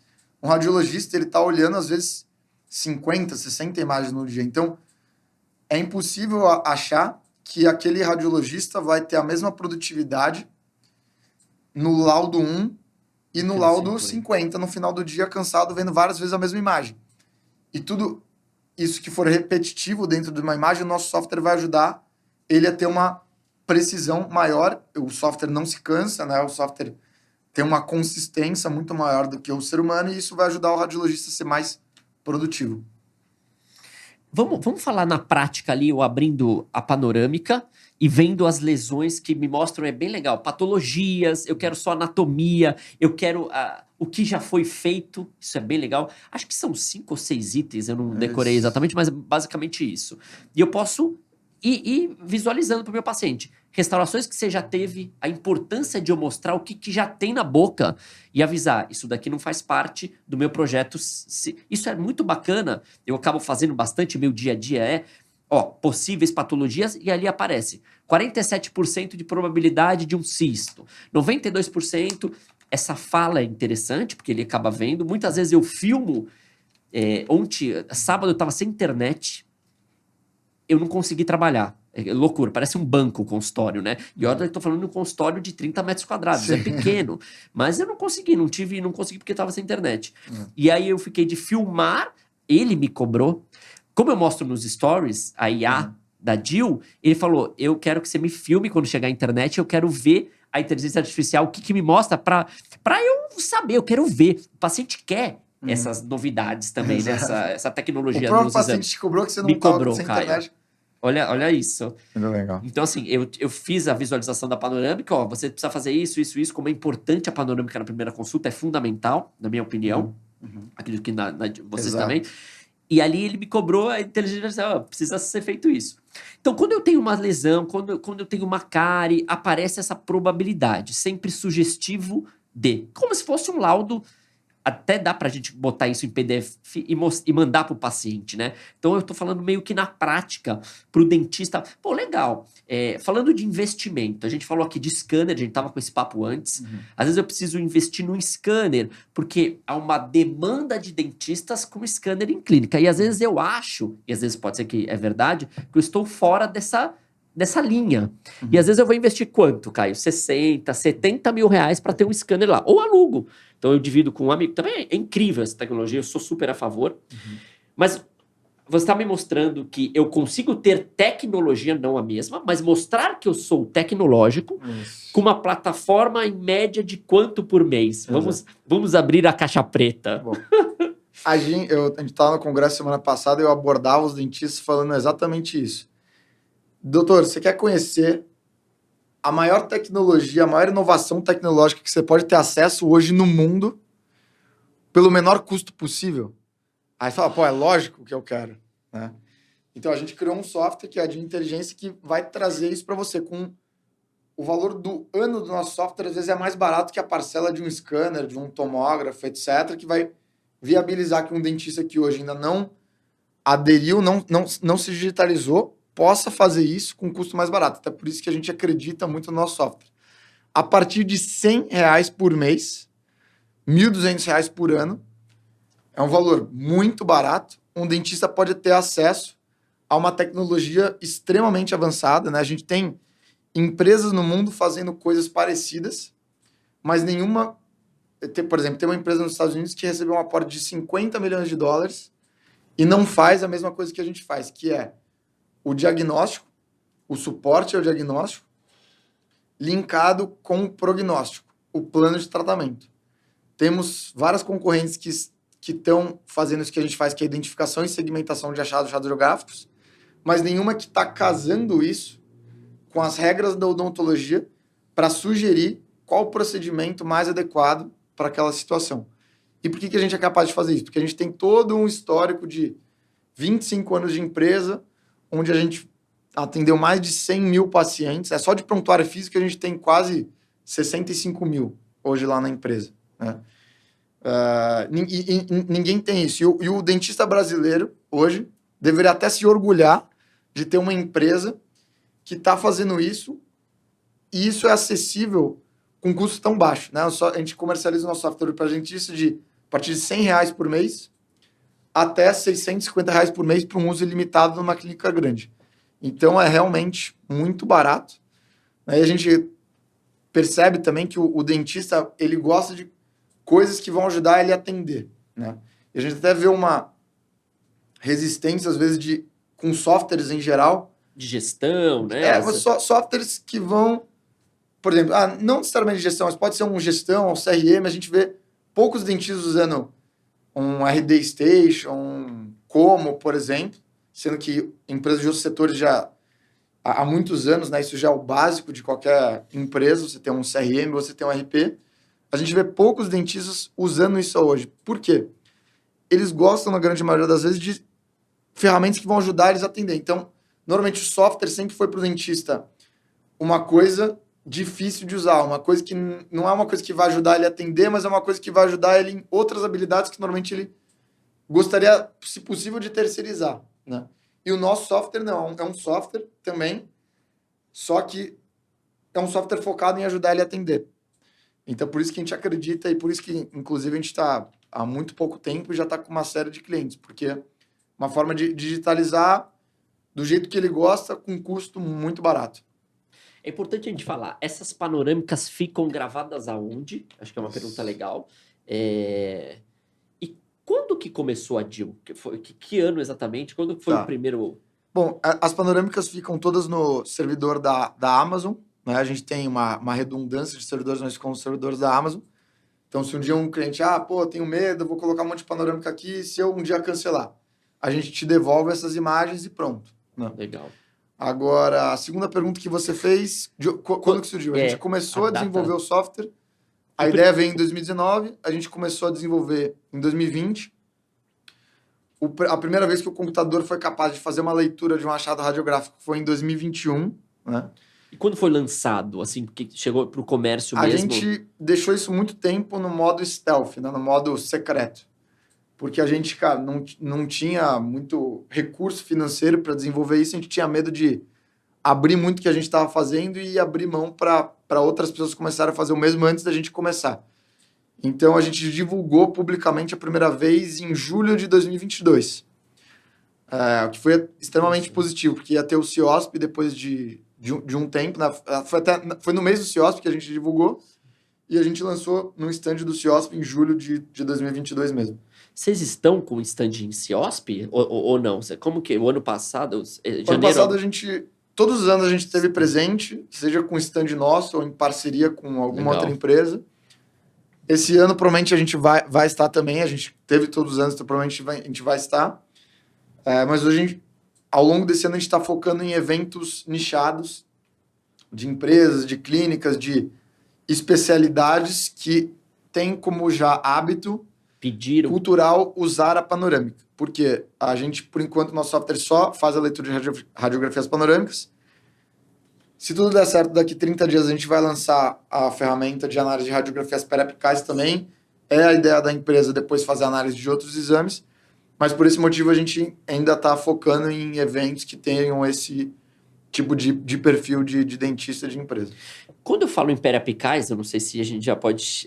Um radiologista, ele está olhando, às vezes, 50, 60 imagens no dia. Então, é impossível achar que aquele radiologista vai ter a mesma produtividade no laudo 1 e no laudo 50, no final do dia, cansado, vendo várias vezes a mesma imagem. E tudo isso que for repetitivo dentro de uma imagem, o nosso software vai ajudar ele a ter uma precisão maior. O software não se cansa, né? O software tem uma consistência muito maior do que o ser humano, e isso vai ajudar o radiologista a ser mais produtivo. Vamos falar na prática ali, eu abrindo a panorâmica e vendo as lesões que me mostram, é bem legal. Patologias, eu quero só anatomia, eu quero o que já foi feito, isso é bem legal. Acho que são 5 ou 6 itens, eu não decorei exatamente, mas é basicamente isso. E eu posso ir visualizando para o meu paciente. Restaurações que você já teve, a importância de eu mostrar o que já tem na boca e avisar, isso daqui não faz parte do meu projeto. Isso é muito bacana, eu acabo fazendo bastante, meu dia a dia possíveis patologias, e ali aparece 47% de probabilidade de um cisto, 92%. Essa fala é interessante, porque ele acaba vendo. Muitas vezes eu filmo, sábado eu estava sem internet, eu não consegui trabalhar. É loucura, parece um banco o consultório, né? E olha, eu tô falando de um consultório de 30 metros quadrados, é pequeno. Mas eu não consegui, não consegui porque tava sem internet. E aí eu fiquei de filmar, ele me cobrou. Como eu mostro nos stories, a IA da Jill, ele falou, eu quero que você me filme quando chegar a internet, eu quero ver a inteligência artificial, o que me mostra pra eu saber, eu quero ver. O paciente quer essas novidades também, né? Essa tecnologia. O próprio paciente te cobrou que você não estava sem internet. Olha isso. Muito legal. Então, assim, eu fiz a visualização da panorâmica. Você precisa fazer isso. Como é importante a panorâmica na primeira consulta, é fundamental, na minha opinião. Acredito que vocês Exato. também. E ali ele me cobrou a inteligência artificial, precisa ser feito isso. Então, quando eu tenho uma lesão, quando eu tenho uma cárie, aparece essa probabilidade, sempre sugestivo de. Como se fosse um laudo. Até dá pra gente botar isso em PDF e mandar pro paciente, né? Então, eu tô falando meio que na prática pro dentista. Pô, legal. Falando de investimento, a gente falou aqui de scanner, a gente tava com esse papo antes. Às vezes eu preciso investir num scanner, porque há uma demanda de dentistas com scanner em clínica. E às vezes eu acho, e às vezes pode ser que é verdade, que eu estou fora dessa nessa linha. E às vezes eu vou investir quanto, Caio? 60, 70 mil reais para ter um scanner lá. Ou alugo. Então eu divido com um amigo. Também é incrível essa tecnologia, eu sou super a favor. Mas você está me mostrando que eu consigo ter tecnologia, não a mesma, mas mostrar que eu sou tecnológico com uma plataforma em média de quanto por mês? Vamos abrir a caixa preta. Bom, a gente estava no congresso semana passada e eu abordava os dentistas falando exatamente isso. Doutor, você quer conhecer a maior tecnologia, a maior inovação tecnológica que você pode ter acesso hoje no mundo pelo menor custo possível? Aí fala, pô, é lógico que eu quero, né? Então a gente criou um software que é de inteligência que vai trazer isso para você com o valor do ano do nosso software, às vezes é mais barato que a parcela de um scanner, de um tomógrafo, etc., que vai viabilizar que um dentista que hoje ainda não aderiu, não se digitalizou, possa fazer isso com um custo mais barato. Até por isso que a gente acredita muito no nosso software. A partir de R$100 por mês, R$1.200 por ano, é um valor muito barato. Um dentista pode ter acesso a uma tecnologia extremamente avançada, né? A gente tem empresas no mundo fazendo coisas parecidas, mas nenhuma... Por exemplo, tem uma empresa nos Estados Unidos que recebeu um aporte de $50 milhões e não faz a mesma coisa que a gente faz, que é o diagnóstico, o suporte ao diagnóstico, linkado com o prognóstico, o plano de tratamento. Temos várias concorrentes que estão fazendo isso que a gente faz, que é identificação e segmentação de achados radiográficos, mas nenhuma que está casando isso com as regras da odontologia para sugerir qual o procedimento mais adequado para aquela situação. E por que a gente é capaz de fazer isso? Porque a gente tem todo um histórico de 25 anos de empresa, onde a gente atendeu mais de 100 mil pacientes. É só de prontuário físico que a gente tem quase 65 mil hoje lá na empresa, né? Ninguém tem isso. E o dentista brasileiro, hoje, deveria até se orgulhar de ter uma empresa que está fazendo isso, e isso é acessível com custo tão baixo, né? A gente comercializa o nosso software para dentista a partir de R$100 por mês até R$650 por mês para um uso ilimitado numa clínica grande. Então, é realmente muito barato. Aí a gente percebe também que o dentista, ele gosta de coisas que vão ajudar ele a atender, né? E a gente até vê uma resistência, às vezes, com softwares em geral. De gestão, né? Mas softwares que vão, por exemplo, não necessariamente de gestão, mas pode ser um gestão, um CRM, a gente vê poucos dentistas usando um RD Station, um Como, por exemplo, sendo que empresas de outros setores já há muitos anos, né, isso já é o básico de qualquer empresa, você tem um CRM, você tem um RP. A gente vê poucos dentistas usando isso hoje. Por quê? Eles gostam, na grande maioria das vezes, de ferramentas que vão ajudar eles a atender. Então, normalmente o software sempre foi para o dentista uma coisa difícil de usar, uma coisa que não é uma coisa que vai ajudar ele a atender, mas é uma coisa que vai ajudar ele em outras habilidades que normalmente ele gostaria, se possível, de terceirizar, né? E o nosso software não, é um software também, só que é um software focado em ajudar ele a atender. Então, por isso que a gente acredita e por isso que, inclusive, a gente está há muito pouco tempo e já está com uma série de clientes, porque é uma forma de digitalizar do jeito que ele gosta, com custo muito barato. É importante a gente falar, essas panorâmicas ficam gravadas aonde? Acho que é uma pergunta legal. E quando que começou a DIL? Que ano exatamente? Quando foi o primeiro... Bom, as panorâmicas ficam todas no servidor da Amazon, né? A gente tem uma redundância de servidores, nós ficamos nos servidores da Amazon. Então, se um dia um cliente, tenho medo, vou colocar um monte de panorâmica aqui, se eu um dia cancelar, a gente te devolve essas imagens e pronto. Não. Legal. Agora, a segunda pergunta que você fez, quando que surgiu? A gente começou a desenvolver o software, a ideia veio em 2019, a gente começou a desenvolver em 2020. A primeira vez que o computador foi capaz de fazer uma leitura de um achado radiográfico foi em 2021, né? E quando foi lançado, assim, que chegou para o comércio mesmo? A gente deixou isso muito tempo no modo stealth, né? No modo secreto. Porque a gente, cara, não tinha muito recurso financeiro para desenvolver isso, a gente tinha medo de abrir muito o que a gente estava fazendo e abrir mão para outras pessoas começarem a fazer o mesmo antes da gente começar. Então, a gente divulgou publicamente a primeira vez em julho de 2022. O que foi extremamente positivo, porque ia ter o CIOSP depois de um tempo, né? Foi no mês do CIOSP que a gente divulgou, e a gente lançou no stand do CIOSP em julho de 2022 mesmo. Vocês estão com stand em CIOSP ou não? Como que o ano passado, janeiro? Ano passado todos os anos a gente esteve presente, seja com stand nosso ou em parceria com alguma Legal. outra empresa. Esse ano provavelmente a gente vai estar também, a gente teve todos os anos, então provavelmente a gente vai estar. Mas hoje, ao longo desse ano, a gente está focando em eventos nichados de empresas, de clínicas, de especialidades que têm como já hábito cultural usar a panorâmica. Porque a gente, por enquanto, nosso software só faz a leitura de radiografias panorâmicas. Se tudo der certo, daqui 30 dias a gente vai lançar a ferramenta de análise de radiografias periapicais também. É a ideia da empresa depois fazer análise de outros exames. Mas por esse motivo a gente ainda está focando em eventos que tenham esse tipo de perfil de dentista de empresa. Quando eu falo em periapicais, eu não sei se a gente já pode...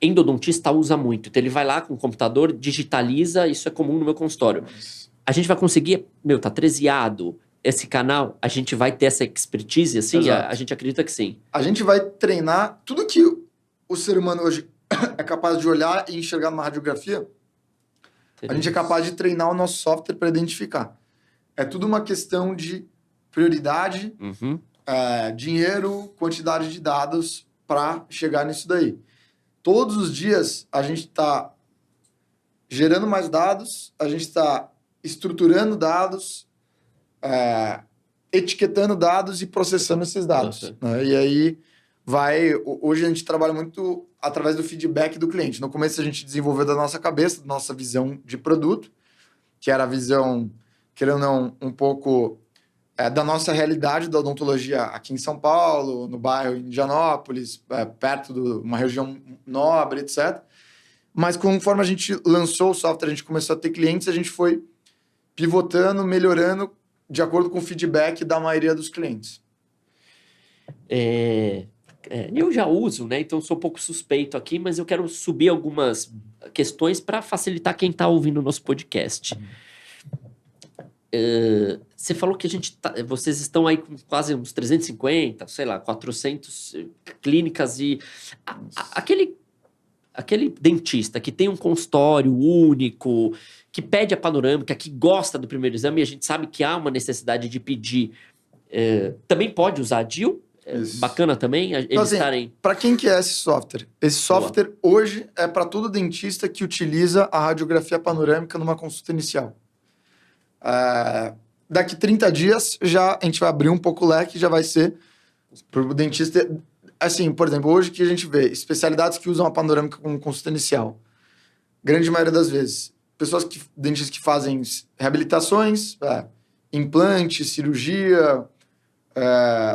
endodontista usa muito. Então ele vai lá com o computador, digitaliza, isso é comum no meu consultório. A gente vai conseguir... tá trezeado esse canal, a gente vai ter essa expertise, assim? A gente acredita que sim. A gente vai treinar tudo que o ser humano hoje é capaz de olhar e enxergar numa radiografia. A gente é capaz de treinar o nosso software para identificar. É tudo uma questão de prioridade, dinheiro, quantidade de dados para chegar nisso daí. Todos os dias a gente está gerando mais dados, a gente está estruturando dados, etiquetando dados e processando esses dados. Né? E aí hoje a gente trabalha muito através do feedback do cliente. No começo a gente desenvolveu da nossa cabeça, da nossa visão de produto, que era a visão, querendo ou não, um pouco da nossa realidade da odontologia aqui em São Paulo, no bairro em Indianópolis, perto de uma região nobre, etc. Mas conforme a gente lançou o software, a gente começou a ter clientes, a gente foi pivotando, melhorando de acordo com o feedback da maioria dos clientes. Eu já uso, né? Então sou um pouco suspeito aqui, mas eu quero subir algumas questões para facilitar quem está ouvindo o nosso podcast. Você falou que vocês estão aí com quase uns 350, sei lá, 400 clínicas e aquele dentista que tem um consultório único, que pede a panorâmica, que gosta do primeiro exame, e a gente sabe que há uma necessidade de pedir, também pode usar a DIL? Bacana também eles então, assim, estarem... Para quem que é esse software? Esse software hoje é para todo dentista que utiliza a radiografia panorâmica numa consulta inicial. Daqui 30 dias a gente vai abrir um pouco o leque, já vai ser para o dentista. Assim, por exemplo, hoje que a gente vê especialidades que usam a panorâmica como consulta inicial. Grande maioria das vezes. Dentistas que fazem reabilitações, implante, cirurgia.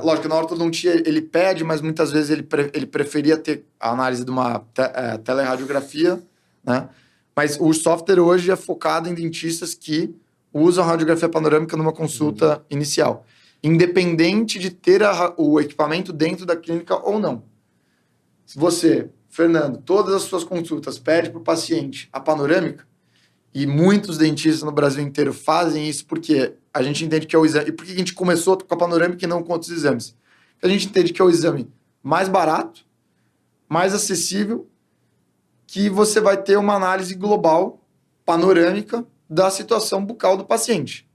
Lógico, na ortodontia ele pede, mas muitas vezes ele preferia ter a análise de uma teleradiografia, né? Mas o software hoje é focado em dentistas que usam a radiografia panorâmica numa consulta inicial. Independente de ter o equipamento dentro da clínica ou não. Se você, Fernando, todas as suas consultas pede para o paciente a panorâmica, e muitos dentistas no Brasil inteiro fazem isso porque a gente entende que é o exame... E por que a gente começou com a panorâmica e não com outros exames? Porque a gente entende que é o exame mais barato, mais acessível, que você vai ter uma análise global, panorâmica, da situação bucal do paciente.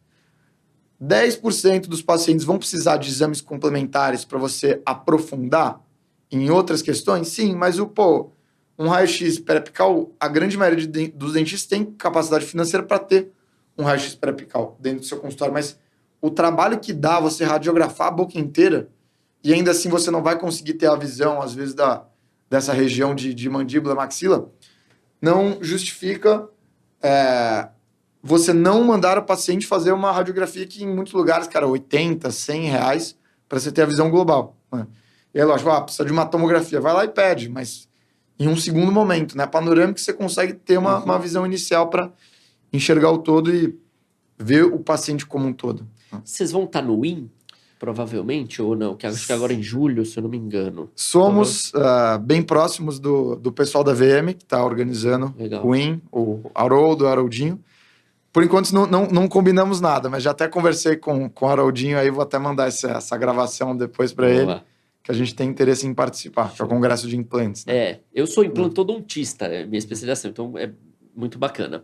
10% dos pacientes vão precisar de exames complementares para você aprofundar em outras questões? Sim, mas um raio-x periapical, a grande maioria dos dentistas tem capacidade financeira para ter um raio-x periapical dentro do seu consultório, mas o trabalho que dá você radiografar a boca inteira e ainda assim você não vai conseguir ter a visão, às vezes, dessa região de mandíbula, maxila, não justifica você não mandar o paciente fazer uma radiografia que em muitos lugares, cara, 80, 100 reais para você ter a visão global. Né? E aí, lógico, precisa de uma tomografia. Vai lá e pede, mas em um segundo momento, né? Panorâmica, você consegue ter uma visão inicial para enxergar o todo e ver o paciente como um todo. Vocês vão estar no IN, provavelmente, ou não? Que acho que agora em julho, se eu não me engano. Somos bem próximos do pessoal da VM, que está organizando o IN, o Haroldo, o Haroldinho. Por enquanto não combinamos nada, mas já até conversei com o Haroldinho aí, vou até mandar essa gravação depois para ele, que a gente tem interesse em participar, que é o Congresso de Implantes. Né? Eu sou implantodontista, é minha especialização, então é muito bacana.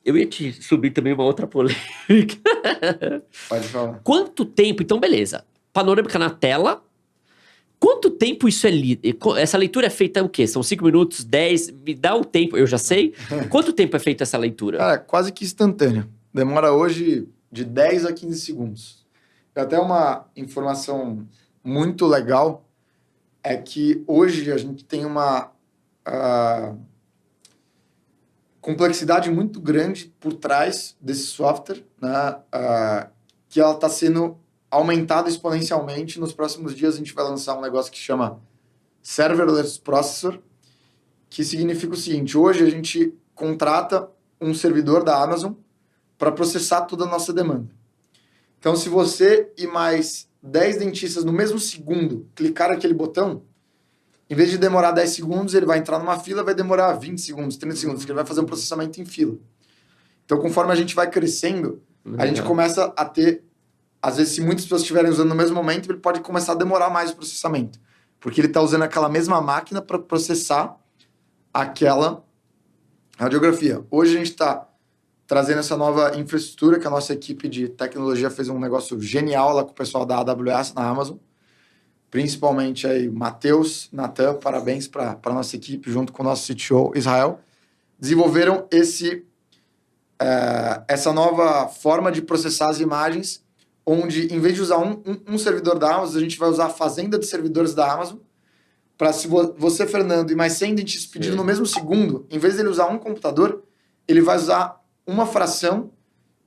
Eu ia te subir também uma outra polêmica. Pode falar. Quanto tempo, então beleza, panorâmica na tela, quanto tempo isso é lido? Essa leitura é feita o quê? São 5 minutos, 10? Me dá o tempo, eu já sei. Quanto tempo é feita essa leitura? Cara, quase que instantânea. Demora hoje de 10 a 15 segundos. Até uma informação muito legal é que hoje a gente tem uma complexidade muito grande por trás desse software, né? Que ela está sendo aumentada exponencialmente. Nos próximos dias a gente vai lançar um negócio que chama Serverless Processor, que significa o seguinte: hoje a gente contrata um servidor da Amazon para processar toda a nossa demanda. Então, se você e mais 10 dentistas no mesmo segundo clicar aquele botão, em vez de demorar 10 segundos, ele vai entrar numa fila, vai demorar 20 segundos, 30 segundos, porque ele vai fazer um processamento em fila. Então, conforme a gente vai crescendo, a gente começa a ter, às vezes, se muitas pessoas estiverem usando no mesmo momento, ele pode começar a demorar mais o processamento, porque ele está usando aquela mesma máquina para processar aquela radiografia. Hoje a gente está trazendo essa nova infraestrutura, que a nossa equipe de tecnologia fez um negócio genial lá com o pessoal da AWS na Amazon, principalmente aí Matheus, Natan, parabéns para a nossa equipe, junto com o nosso CTO, Israel, desenvolveram essa nova forma de processar as imagens, onde, em vez de usar um servidor da Amazon, a gente vai usar a fazenda de servidores da Amazon, para se você, Fernando, e mais 100 dentistas pedirem no mesmo segundo, em vez dele usar um computador, ele vai usar uma fração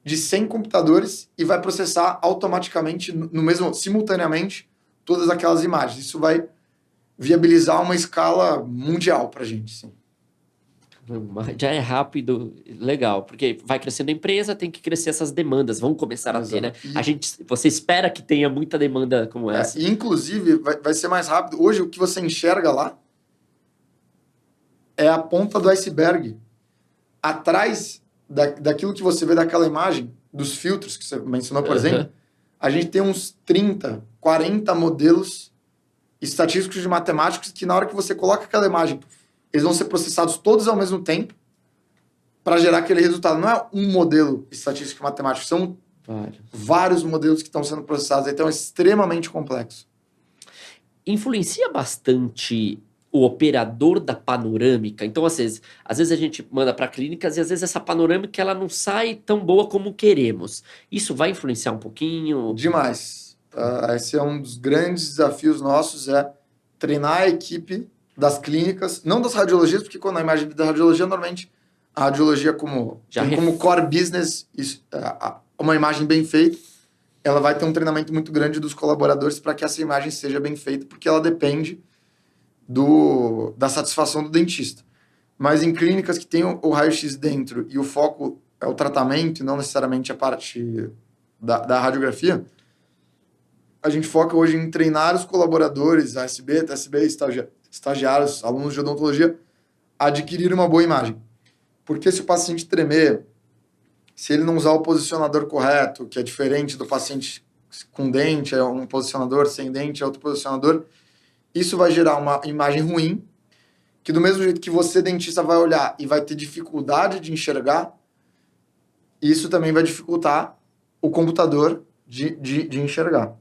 de 100 computadores e vai processar automaticamente, simultaneamente, todas aquelas imagens. Isso vai viabilizar uma escala mundial para a gente, sim. Já é rápido, legal, porque vai crescendo a empresa, tem que crescer essas demandas, vão começar a ter, né? Você espera que tenha muita demanda como essa. E, inclusive, vai ser mais rápido. Hoje, o que você enxerga lá é a ponta do iceberg. Atrás daquilo que você vê daquela imagem, dos filtros que você mencionou, por exemplo, a gente tem uns 30, 40 modelos estatísticos de matemáticos que, na hora que você coloca aquela imagem, eles vão ser processados todos ao mesmo tempo para gerar aquele resultado. Não é um modelo estatístico matemático, são vários modelos que estão sendo processados. Então, é extremamente complexo. Influencia bastante o operador da panorâmica. Então, às vezes a gente manda para clínicas e às vezes essa panorâmica ela não sai tão boa como queremos. Isso vai influenciar um pouquinho? Demais. Esse é um dos grandes desafios nossos, é treinar a equipe das clínicas, não das radiologias, porque quando a imagem da radiologia, normalmente a radiologia como core business, uma imagem bem feita, ela vai ter um treinamento muito grande dos colaboradores para que essa imagem seja bem feita, porque ela depende da satisfação do dentista. Mas em clínicas que tem o raio-x dentro e o foco é o tratamento e não necessariamente a parte da radiografia, a gente foca hoje em treinar os colaboradores, ASB, TSB, estagiários, alunos de odontologia, a adquirir uma boa imagem. Porque se o paciente tremer, se ele não usar o posicionador correto, que é diferente do paciente com dente, é um posicionador, sem dente é outro posicionador, isso vai gerar uma imagem ruim, que do mesmo jeito que você, dentista, vai olhar e vai ter dificuldade de enxergar, isso também vai dificultar o computador de enxergar.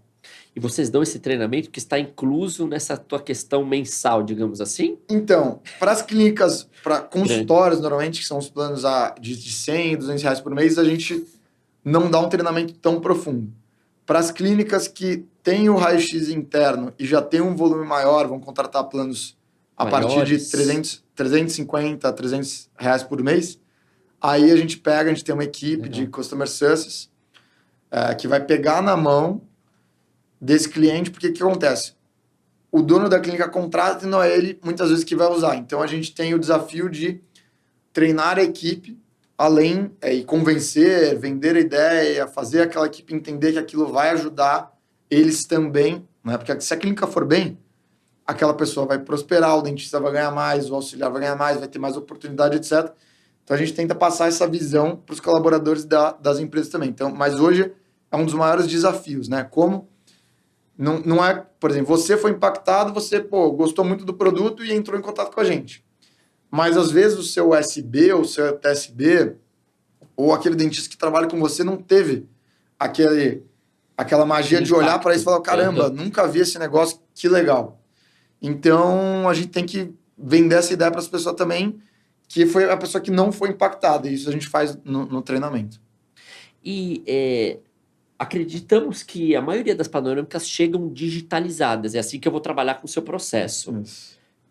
E vocês dão esse treinamento que está incluso nessa tua questão mensal, digamos assim? Então, para as clínicas, para consultórios, normalmente, que são os planos de 100, 200 reais por mês, a gente não dá um treinamento tão profundo. Para as clínicas que têm o raio-x interno e já tem um volume maior, vão contratar planos a partir de 350 a 300 reais por mês, aí a gente tem uma equipe de Customer Success que vai pegar na mão desse cliente, porque o que acontece? O dono da clínica contrata e não é ele, muitas vezes, que vai usar. Então, a gente tem o desafio de treinar a equipe, e convencer, vender a ideia, fazer aquela equipe entender que aquilo vai ajudar eles também, né? Porque se a clínica for bem, aquela pessoa vai prosperar, o dentista vai ganhar mais, o auxiliar vai ganhar mais, vai ter mais oportunidade, etc. Então, a gente tenta passar essa visão para os colaboradores das empresas também. Então, mas hoje é um dos maiores desafios, né? Como não é, por exemplo, você foi impactado, você gostou muito do produto e entrou em contato com a gente. Mas, às vezes, o seu USB ou o seu TSB ou aquele dentista que trabalha com você não teve aquela magia de olhar para isso e falar, caramba, nunca vi esse negócio, que legal. Então, a gente tem que vender essa ideia para as pessoas também, que foi a pessoa que não foi impactada. E isso a gente faz no treinamento. E acreditamos que a maioria das panorâmicas chegam digitalizadas. É assim que eu vou trabalhar com o seu processo.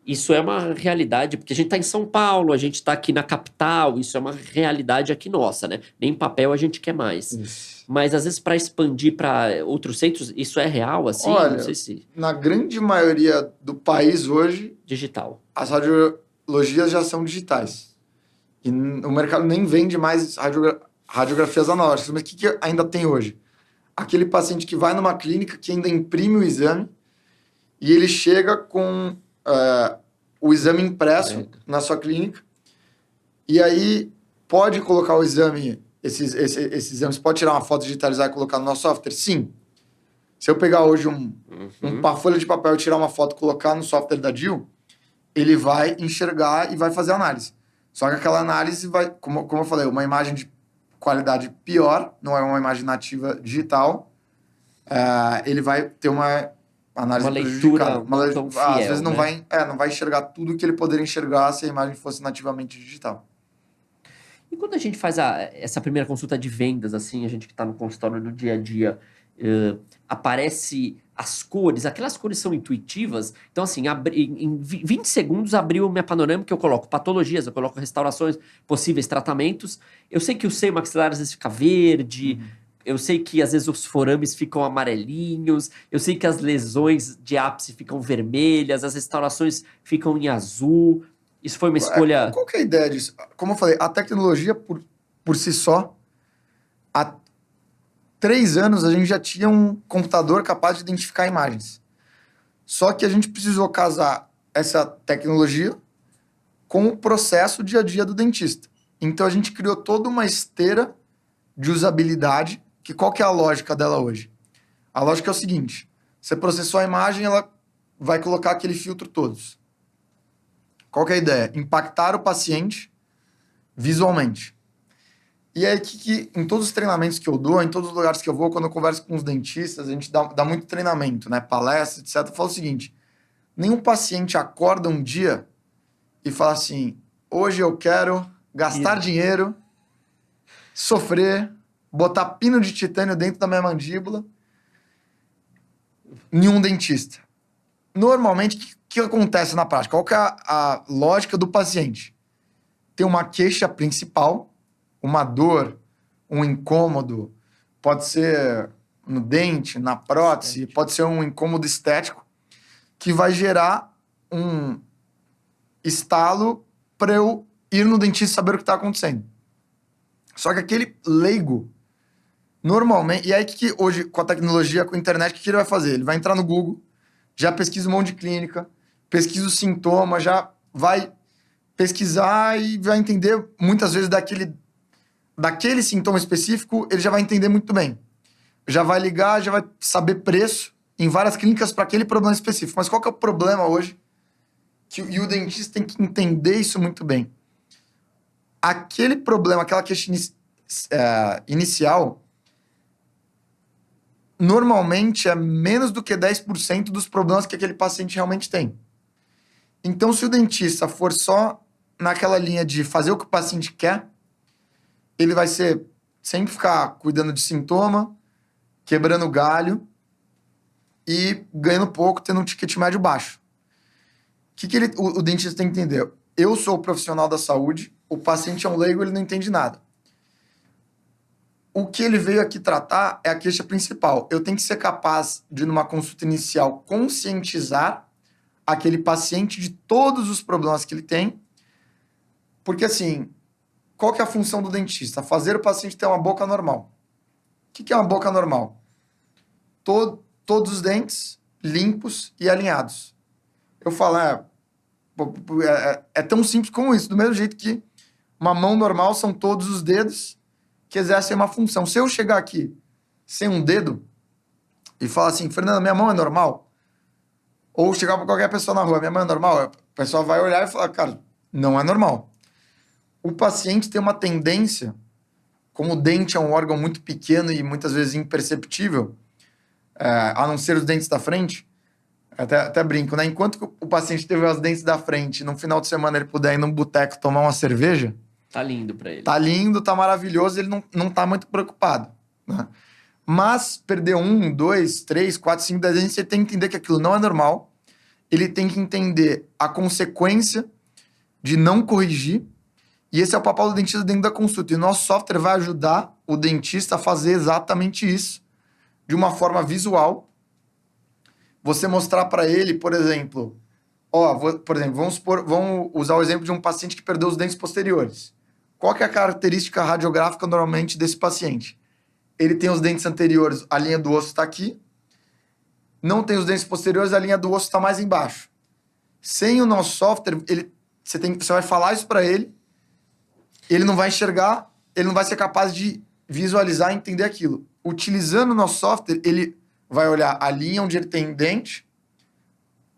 Isso é uma realidade, porque a gente está em São Paulo, a gente está aqui na capital, isso é uma realidade aqui nossa, né? Nem papel a gente quer mais. Isso. Mas, às vezes, para expandir para outros centros, isso é real, assim? Olha, não sei se... na grande maioria do país hoje, Digital. as radiologias já são digitais. E o mercado nem vende mais radiografias analógicas. Mas o que ainda tem hoje? Aquele paciente que vai numa clínica, que ainda imprime o exame, e ele chega com o exame impresso na sua clínica, e aí pode colocar o exame, esses exames, pode tirar uma foto, digitalizar e colocar no nosso software? Sim. Se eu pegar hoje uma folha de papel e tirar uma foto e colocar no software da DIL, ele vai enxergar e vai fazer análise. Só que aquela análise vai, como eu falei, uma imagem de qualidade pior, não é uma imagem nativa digital, ele vai ter uma análise leitura não tão fiel, às vezes não né? vai enxergar tudo que ele poderia enxergar se a imagem fosse nativamente digital. E quando a gente faz essa primeira consulta de vendas, assim, a gente que está no consultório no dia a dia, aparece as cores, aquelas cores são intuitivas. Então, assim, em 20 segundos abriu minha panorâmica, eu coloco patologias, eu coloco restaurações, possíveis tratamentos. Eu sei que o seio maxilar às vezes fica verde, eu sei que às vezes os forames ficam amarelinhos, eu sei que as lesões de ápice ficam vermelhas, as restaurações ficam em azul. Isso foi uma escolha... Qual que é a ideia disso? Como eu falei, a tecnologia por si só, há 3 anos a gente já tinha um computador capaz de identificar imagens. Só que a gente precisou casar essa tecnologia com o processo dia a dia do dentista. Então a gente criou toda uma esteira de usabilidade, que qual que é a lógica dela hoje? A lógica é o seguinte, você processou a imagem, ela vai colocar aquele filtro todos. Qual que é a ideia? Impactar o paciente visualmente. E aí, em todos os treinamentos que eu dou, em todos os lugares que eu vou, quando eu converso com os dentistas, a gente dá muito treinamento, né? Palestra, etc. Eu falo o seguinte, nenhum paciente acorda um dia e fala assim, hoje eu quero gastar dinheiro, sofrer, botar pino de titânio dentro da minha mandíbula, nenhum dentista. Normalmente, o que acontece na prática? Qual que é a lógica do paciente? Tem uma queixa principal, uma dor, um incômodo, pode ser no dente, na prótese, pode ser um incômodo estético, que vai gerar um estalo para eu ir no dentista e saber o que está acontecendo. Só que aquele leigo, normalmente... E aí, hoje, com a tecnologia, com a internet, o que ele vai fazer? Ele vai entrar no Google, já pesquisa um monte de clínica, pesquisa os sintomas, já vai pesquisar e vai entender, muitas vezes, daquele sintoma específico, ele já vai entender muito bem. Já vai ligar, já vai saber preço em várias clínicas para aquele problema específico. Mas qual que é o problema hoje? E o dentista tem que entender isso muito bem. Aquele problema, aquela queixa inicial, normalmente é menos do que 10% dos problemas que aquele paciente realmente tem. Então, se o dentista for só naquela linha de fazer o que o paciente quer, ele vai sempre ficar cuidando de sintoma, quebrando galho e ganhando pouco, tendo um ticket médio baixo. O que o dentista tem que entender? Eu sou o profissional da saúde, o paciente é um leigo, ele não entende nada. O que ele veio aqui tratar é a queixa principal. Eu tenho que ser capaz de, numa consulta inicial, conscientizar aquele paciente de todos os problemas que ele tem. Porque, assim, qual que é a função do dentista? Fazer o paciente ter uma boca normal. O que é uma boca normal? Todos os dentes limpos e alinhados. Eu falo, é tão simples como isso. Do mesmo jeito que Uma mão normal são todos os dedos que exercem uma função. Se eu chegar aqui sem um dedo e falar assim, Fernando, minha mão é normal? Ou chegar para qualquer pessoa na rua, minha mão é normal? O pessoal vai olhar e falar, cara, não é normal. O paciente tem uma tendência, como o dente é um órgão muito pequeno e muitas vezes imperceptível, a não ser os dentes da frente, até brinco, né? Enquanto o paciente teve os dentes da frente, no final de semana ele puder ir num boteco tomar uma cerveja, Tá lindo pra ele. tá lindo, tá maravilhoso, ele não tá muito preocupado, né? Mas perder 1, 2, 3, 4, 5, 10 dentes, você tem que entender que aquilo não é normal. Ele tem que entender a consequência de não corrigir. E esse é o papel do dentista dentro da consulta. E o nosso software vai ajudar o dentista a fazer exatamente isso, de uma forma visual. Você mostrar para ele, por exemplo, vamos usar o exemplo de um paciente que perdeu os dentes posteriores. Qual que é a característica radiográfica normalmente desse paciente? Ele tem os dentes anteriores, a linha do osso está aqui. Não tem os dentes posteriores, a linha do osso está mais embaixo. Sem o nosso software, você vai falar isso para ele, ele não vai enxergar, ele não vai ser capaz de visualizar e entender aquilo. Utilizando o nosso software, ele vai olhar a linha onde ele tem dente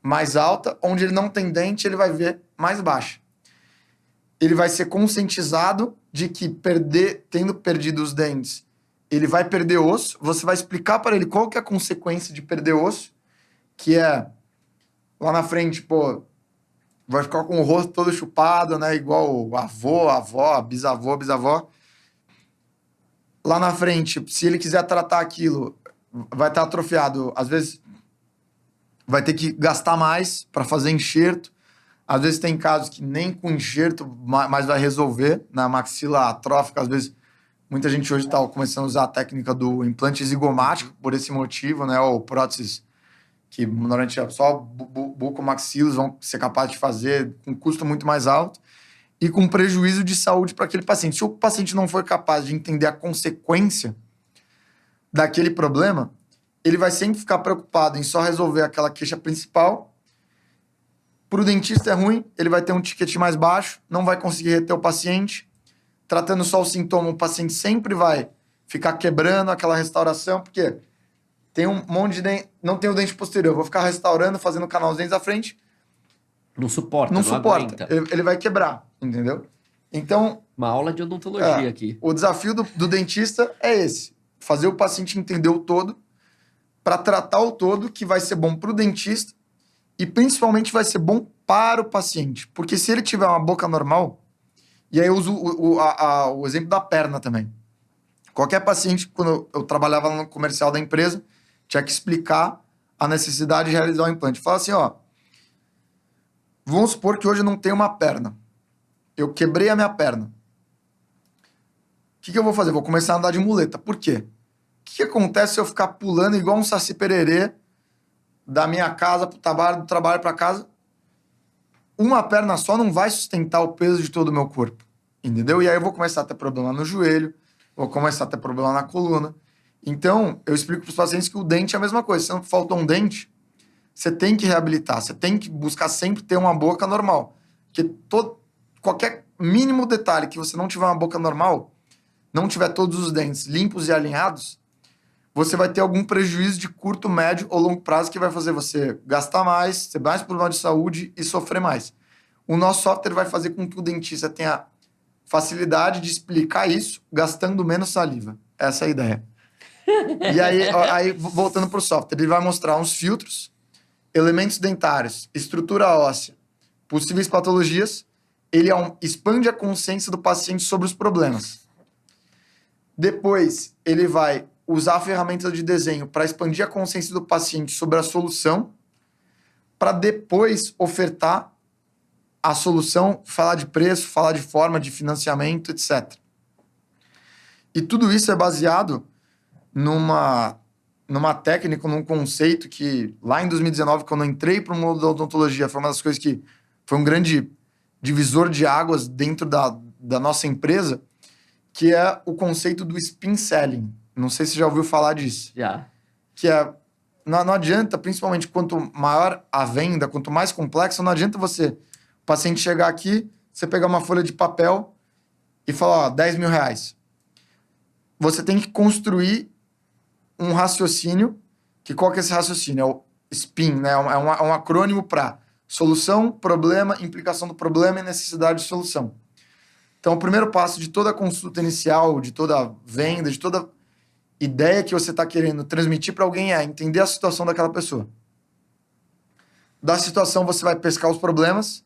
mais alta, onde ele não tem dente, ele vai ver mais baixa. Ele vai ser conscientizado de que tendo perdido os dentes, ele vai perder osso. Você vai explicar para ele qual que é a consequência de perder osso, que é lá na frente, vai ficar com o rosto todo chupado, né? Igual o avô, avó, bisavó. Lá na frente, se ele quiser tratar aquilo, vai estar atrofiado. Às vezes, vai ter que gastar mais para fazer enxerto. Às vezes, tem casos que nem com enxerto mais vai resolver. Na maxila atrófica, às vezes, muita gente hoje está começando a usar a técnica do implante zigomático por esse motivo, né? Ou próteses que normalmente só bucomaxilos vão ser capazes de fazer com custo muito mais alto e com prejuízo de saúde para aquele paciente. Se o paciente não for capaz de entender a consequência daquele problema, ele vai sempre ficar preocupado em só resolver aquela queixa principal. Para o dentista é ruim, ele vai ter um ticket mais baixo, não vai conseguir reter o paciente. Tratando só o sintoma, o paciente sempre vai ficar quebrando aquela restauração, porque tem um monte de dente, não tem o dente posterior, eu vou ficar restaurando, fazendo o canal dos dentes da frente. Não suporta, não suporta. Ele vai quebrar, entendeu? Então... Uma aula de odontologia aqui. O desafio do dentista é esse. Fazer o paciente entender o todo, para tratar o todo, que vai ser bom para o dentista e principalmente vai ser bom para o paciente. Porque se ele tiver uma boca normal, e aí eu uso o exemplo da perna também. Qualquer paciente, quando eu trabalhava no comercial da empresa, tinha que explicar a necessidade de realizar o implante. Fala assim, vamos supor que hoje eu não tenho uma perna. Eu quebrei a minha perna. O que eu vou fazer? Vou começar a andar de muleta. Por quê? O que acontece se eu ficar pulando igual um saci-pererê da minha casa para o trabalho, do trabalho para casa? Uma perna só não vai sustentar o peso de todo o meu corpo. Entendeu? E aí eu vou começar a ter problema no joelho, vou começar a ter problema na coluna. Então, eu explico para os pacientes que o dente é a mesma coisa. Se não faltou um dente, você tem que reabilitar, você tem que buscar sempre ter uma boca normal. Porque qualquer mínimo detalhe que você não tiver uma boca normal, não tiver todos os dentes limpos e alinhados, você vai ter algum prejuízo de curto, médio ou longo prazo que vai fazer você gastar mais, ter mais problema de saúde e sofrer mais. O nosso software vai fazer com que o dentista tenha facilidade de explicar isso gastando menos saliva. Essa é a ideia. E aí, voltando para o software, ele vai mostrar uns filtros, elementos dentários, estrutura óssea, possíveis patologias. Ele expande a consciência do paciente sobre os problemas. Depois, ele vai usar a ferramenta de desenho para expandir a consciência do paciente sobre a solução, para depois ofertar a solução, falar de preço, falar de forma, de financiamento, etc. E tudo isso é baseado numa técnica, num conceito que, lá em 2019, quando eu entrei para o mundo da odontologia, foi uma das coisas que foi um grande divisor de águas dentro da nossa empresa, que é o conceito do spin selling. Não sei se você já ouviu falar disso. Já. Que é, não adianta, principalmente quanto maior a venda, quanto mais complexa, não adianta o paciente chegar aqui, você pegar uma folha de papel e fala, ó, 10 mil reais. Você tem que construir um raciocínio, que qual que é esse raciocínio? É o SPIN, né? É um acrônimo para solução, problema, implicação do problema e necessidade de solução. Então, o primeiro passo de toda a consulta inicial, de toda venda, de toda ideia que você está querendo transmitir para alguém é entender a situação daquela pessoa. Da situação, você vai pescar os problemas.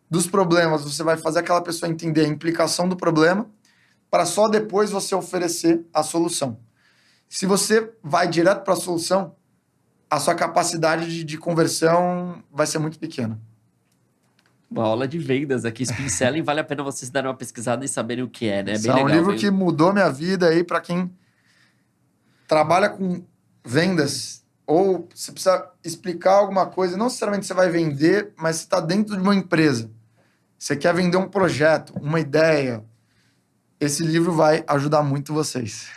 Dos problemas, você vai fazer aquela pessoa entender a implicação do problema para só depois você oferecer a solução. Se você vai direto para a solução, a sua capacidade de conversão vai ser muito pequena. Uma aula de vendas aqui, Spin Selling, vale a pena vocês darem uma pesquisada e saberem o que é, né? É Esse bem é legal. um livro que mudou minha vida aí para quem trabalha com vendas ou você precisa explicar alguma coisa, não necessariamente você vai vender, mas você está dentro de uma empresa. Você quer vender um projeto, uma ideia. Esse livro vai ajudar muito vocês.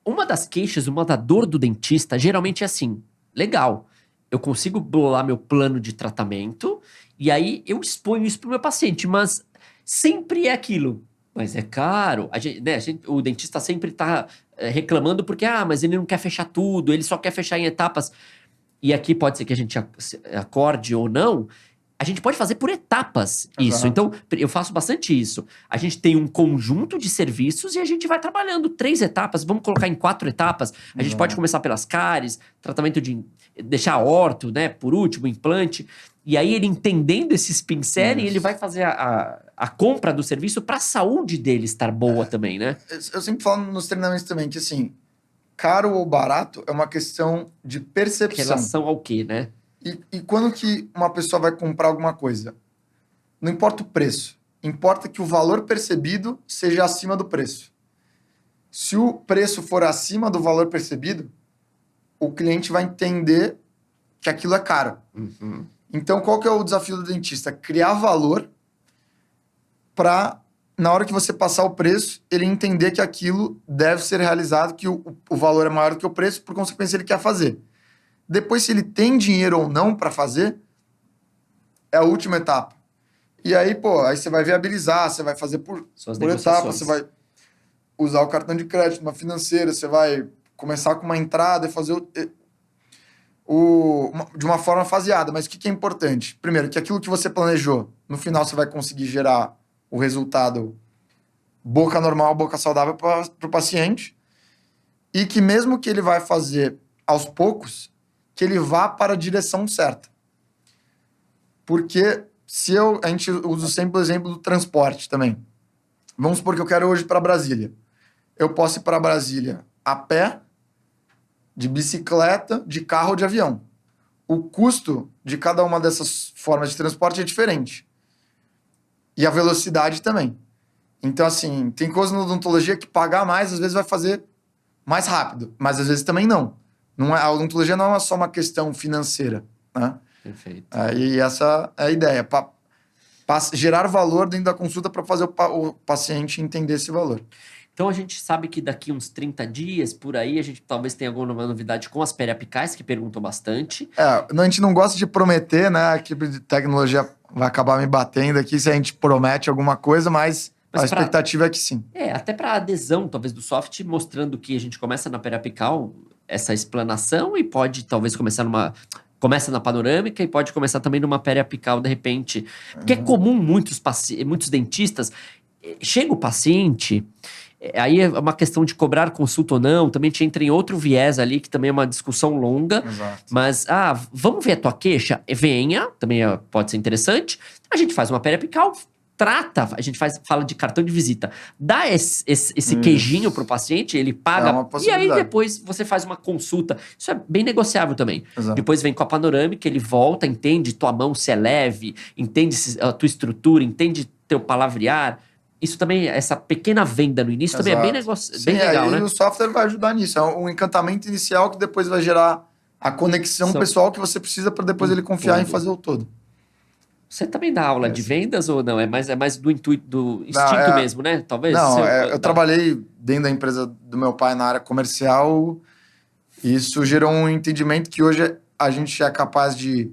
Uma das queixas, uma da dor do dentista, geralmente é assim, legal, eu consigo bolar meu plano de tratamento e aí eu exponho isso pro meu paciente, mas sempre é aquilo. Mas é caro. O dentista sempre tá reclamando porque, mas ele não quer fechar tudo, ele só quer fechar em etapas. E aqui pode ser que a gente acorde ou não, a gente pode fazer por etapas isso. Então, eu faço bastante isso. A gente tem um conjunto de serviços e a gente vai trabalhando 3 etapas. Vamos colocar em 4 etapas. A gente pode começar pelas cáries, tratamento de... deixar orto, né? Por último, implante. E aí, ele entendendo esse Spin Selling, ele vai fazer a compra do serviço para a saúde dele estar boa também, né? Eu sempre falo nos treinamentos também que, assim, caro ou barato é uma questão de percepção. Relação ao quê, né? E quando que uma pessoa vai comprar alguma coisa? Não importa o preço. Importa que o valor percebido seja acima do preço. Se o preço for acima do valor percebido, o cliente vai entender que aquilo é caro. Uhum. Então, qual que é o desafio do dentista? Criar valor para, na hora que você passar o preço, ele entender que aquilo deve ser realizado, que o valor é maior do que o preço, por consequência, ele quer fazer. Depois, se ele tem dinheiro ou não para fazer, é a última etapa. E aí, aí você vai viabilizar, você vai fazer por etapa, você vai usar o cartão de crédito, uma financeira, você vai começar com uma entrada e fazer de uma forma faseada. Mas o que é importante? Primeiro, que aquilo que você planejou, no final você vai conseguir gerar o resultado boca normal, boca saudável para o paciente. E que mesmo que ele vai fazer aos poucos, que ele vá para a direção certa. Porque a gente usa sempre o exemplo do transporte também. Vamos supor que eu quero hoje para Brasília. Eu posso ir para Brasília a pé, de bicicleta, de carro ou de avião. O custo de cada uma dessas formas de transporte é diferente. E a velocidade também. Então, assim, tem coisa na odontologia que pagar mais, às vezes vai fazer mais rápido, mas às vezes também não. A odontologia não é só uma questão financeira, né? Perfeito. E essa é a ideia. Gerar valor dentro da consulta para fazer o paciente entender esse valor. Então, a gente sabe que daqui uns 30 dias, por aí, a gente talvez tenha alguma novidade com as periapicais, que perguntam bastante. A gente não gosta de prometer, né? A equipe de tecnologia vai acabar me batendo aqui se a gente promete alguma coisa, mas a expectativa é que sim. Até para adesão, talvez, do soft, mostrando que a gente começa na periapical, essa explanação, e pode talvez começa na panorâmica e pode começar também numa periapical, de repente. Porque é comum muitos dentistas... Chega o paciente... Aí é uma questão de cobrar consulta ou não, também te entra em outro viés ali, que também é uma discussão longa. Exato. Mas, vamos ver a tua queixa? Venha, também pode ser interessante. A gente faz uma periapical, trata, a gente fala de cartão de visita, dá esse queijinho pro paciente, ele paga, e aí depois você faz uma consulta. Isso é bem negociável também. Exato. Depois vem com a panorâmica, ele volta, entende tua mão se é leve, entende a tua estrutura, entende teu palavrear. Isso também, essa pequena venda no início, também é bem legal, né? E o software vai ajudar nisso. É um encantamento inicial que depois vai gerar a conexão pessoal que você precisa para depois ele confiar em fazer o todo. Você também dá aula de vendas ou não? É mais do intuito, do instinto mesmo, né? Talvez? Não, eu trabalhei dentro da empresa do meu pai na área comercial e isso gerou um entendimento que hoje a gente é capaz de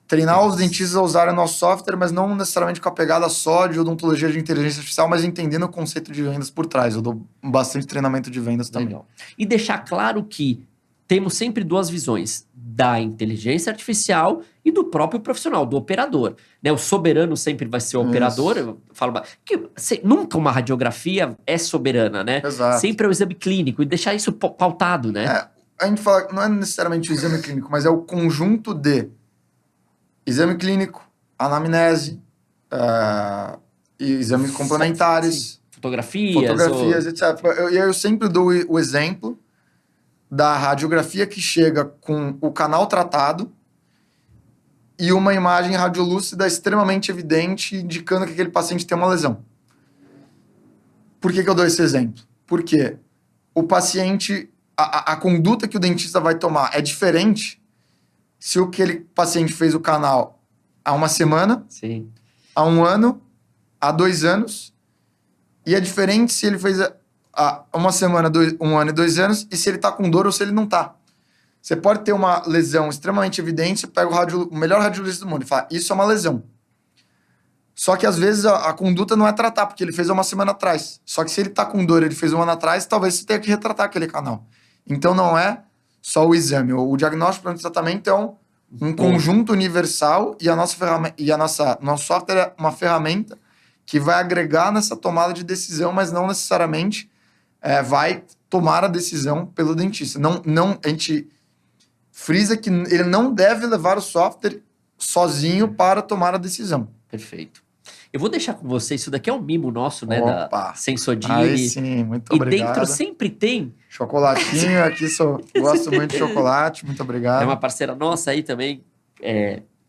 treinar os dentistas a usarem o nosso software, mas não necessariamente com a pegada só de odontologia de inteligência artificial, mas entendendo o conceito de vendas por trás. Eu dou bastante treinamento de vendas também. Legal. E deixar claro que temos sempre duas visões, da inteligência artificial e do próprio profissional, do operador. Né? O soberano sempre vai ser o operador. Eu falo que nunca uma radiografia é soberana, né? Exato. Sempre é o exame clínico e deixar isso pautado, né? A gente fala que não é necessariamente o exame clínico, mas é o conjunto de exame clínico, anamnese, e exames complementares, fotografias, etc. Eu sempre dou o exemplo da radiografia que chega com o canal tratado e uma imagem radiolúcida extremamente evidente, indicando que aquele paciente tem uma lesão. Por que eu dou esse exemplo? Porque o paciente, a conduta que o dentista vai tomar é diferente se aquele paciente fez o canal há uma semana, sim, há 1 ano, há 2 anos, e é diferente se ele fez há 1 semana, 1 ano e 2 anos, e se ele tá com dor ou se ele não tá. Você pode ter uma lesão extremamente evidente, você pega o melhor radiologista do mundo e fala, isso é uma lesão. Só que às vezes a conduta não é tratar, porque ele fez há 1 semana atrás. Só que se ele tá com dor e ele fez 1 ano atrás, talvez você tenha que retratar aquele canal. Então não é só o exame. O diagnóstico, plano de tratamento é um conjunto universal e nosso software é uma ferramenta que vai agregar nessa tomada de decisão, mas não necessariamente vai tomar a decisão pelo dentista. A gente frisa que ele não deve levar o software sozinho para tomar a decisão. Perfeito. Eu vou deixar com você, isso daqui é um mimo nosso, né? Opa. Da Sensodini. Aí sim, muito obrigado. E dentro sempre tem... Chocolatinho, aqui gosto muito de chocolate, muito obrigado. É uma parceira nossa aí também,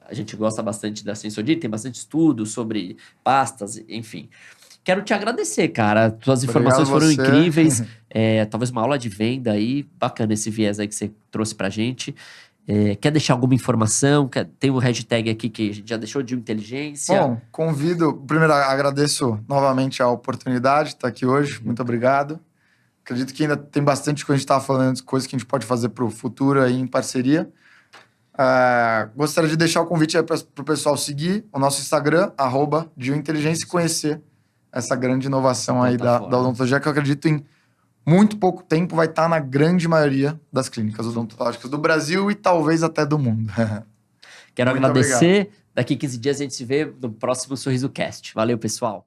a gente gosta bastante da Sensodini, tem bastante estudo sobre pastas, enfim. Quero te agradecer, cara. Tuas informações foram incríveis. Talvez uma aula de venda aí, bacana esse viés aí que você trouxe pra gente. Quer deixar alguma informação? Tem um hashtag aqui que a gente já deixou de inteligência. Bom, convido... Primeiro, agradeço novamente a oportunidade de estar aqui hoje. Muito obrigado. Acredito que ainda tem bastante coisa que a gente estava falando, de coisas que a gente pode fazer para o futuro aí em parceria. Gostaria de deixar o convite aí para o pessoal seguir o nosso Instagram, @diointeligência, e conhecer essa grande inovação aí da odontologia, que eu acredito em muito pouco tempo vai estar na grande maioria das clínicas odontológicas do Brasil e talvez até do mundo. Quero Muito agradecer. Obrigado. Daqui 15 dias a gente se vê no próximo Sorriso Cast. Valeu, pessoal.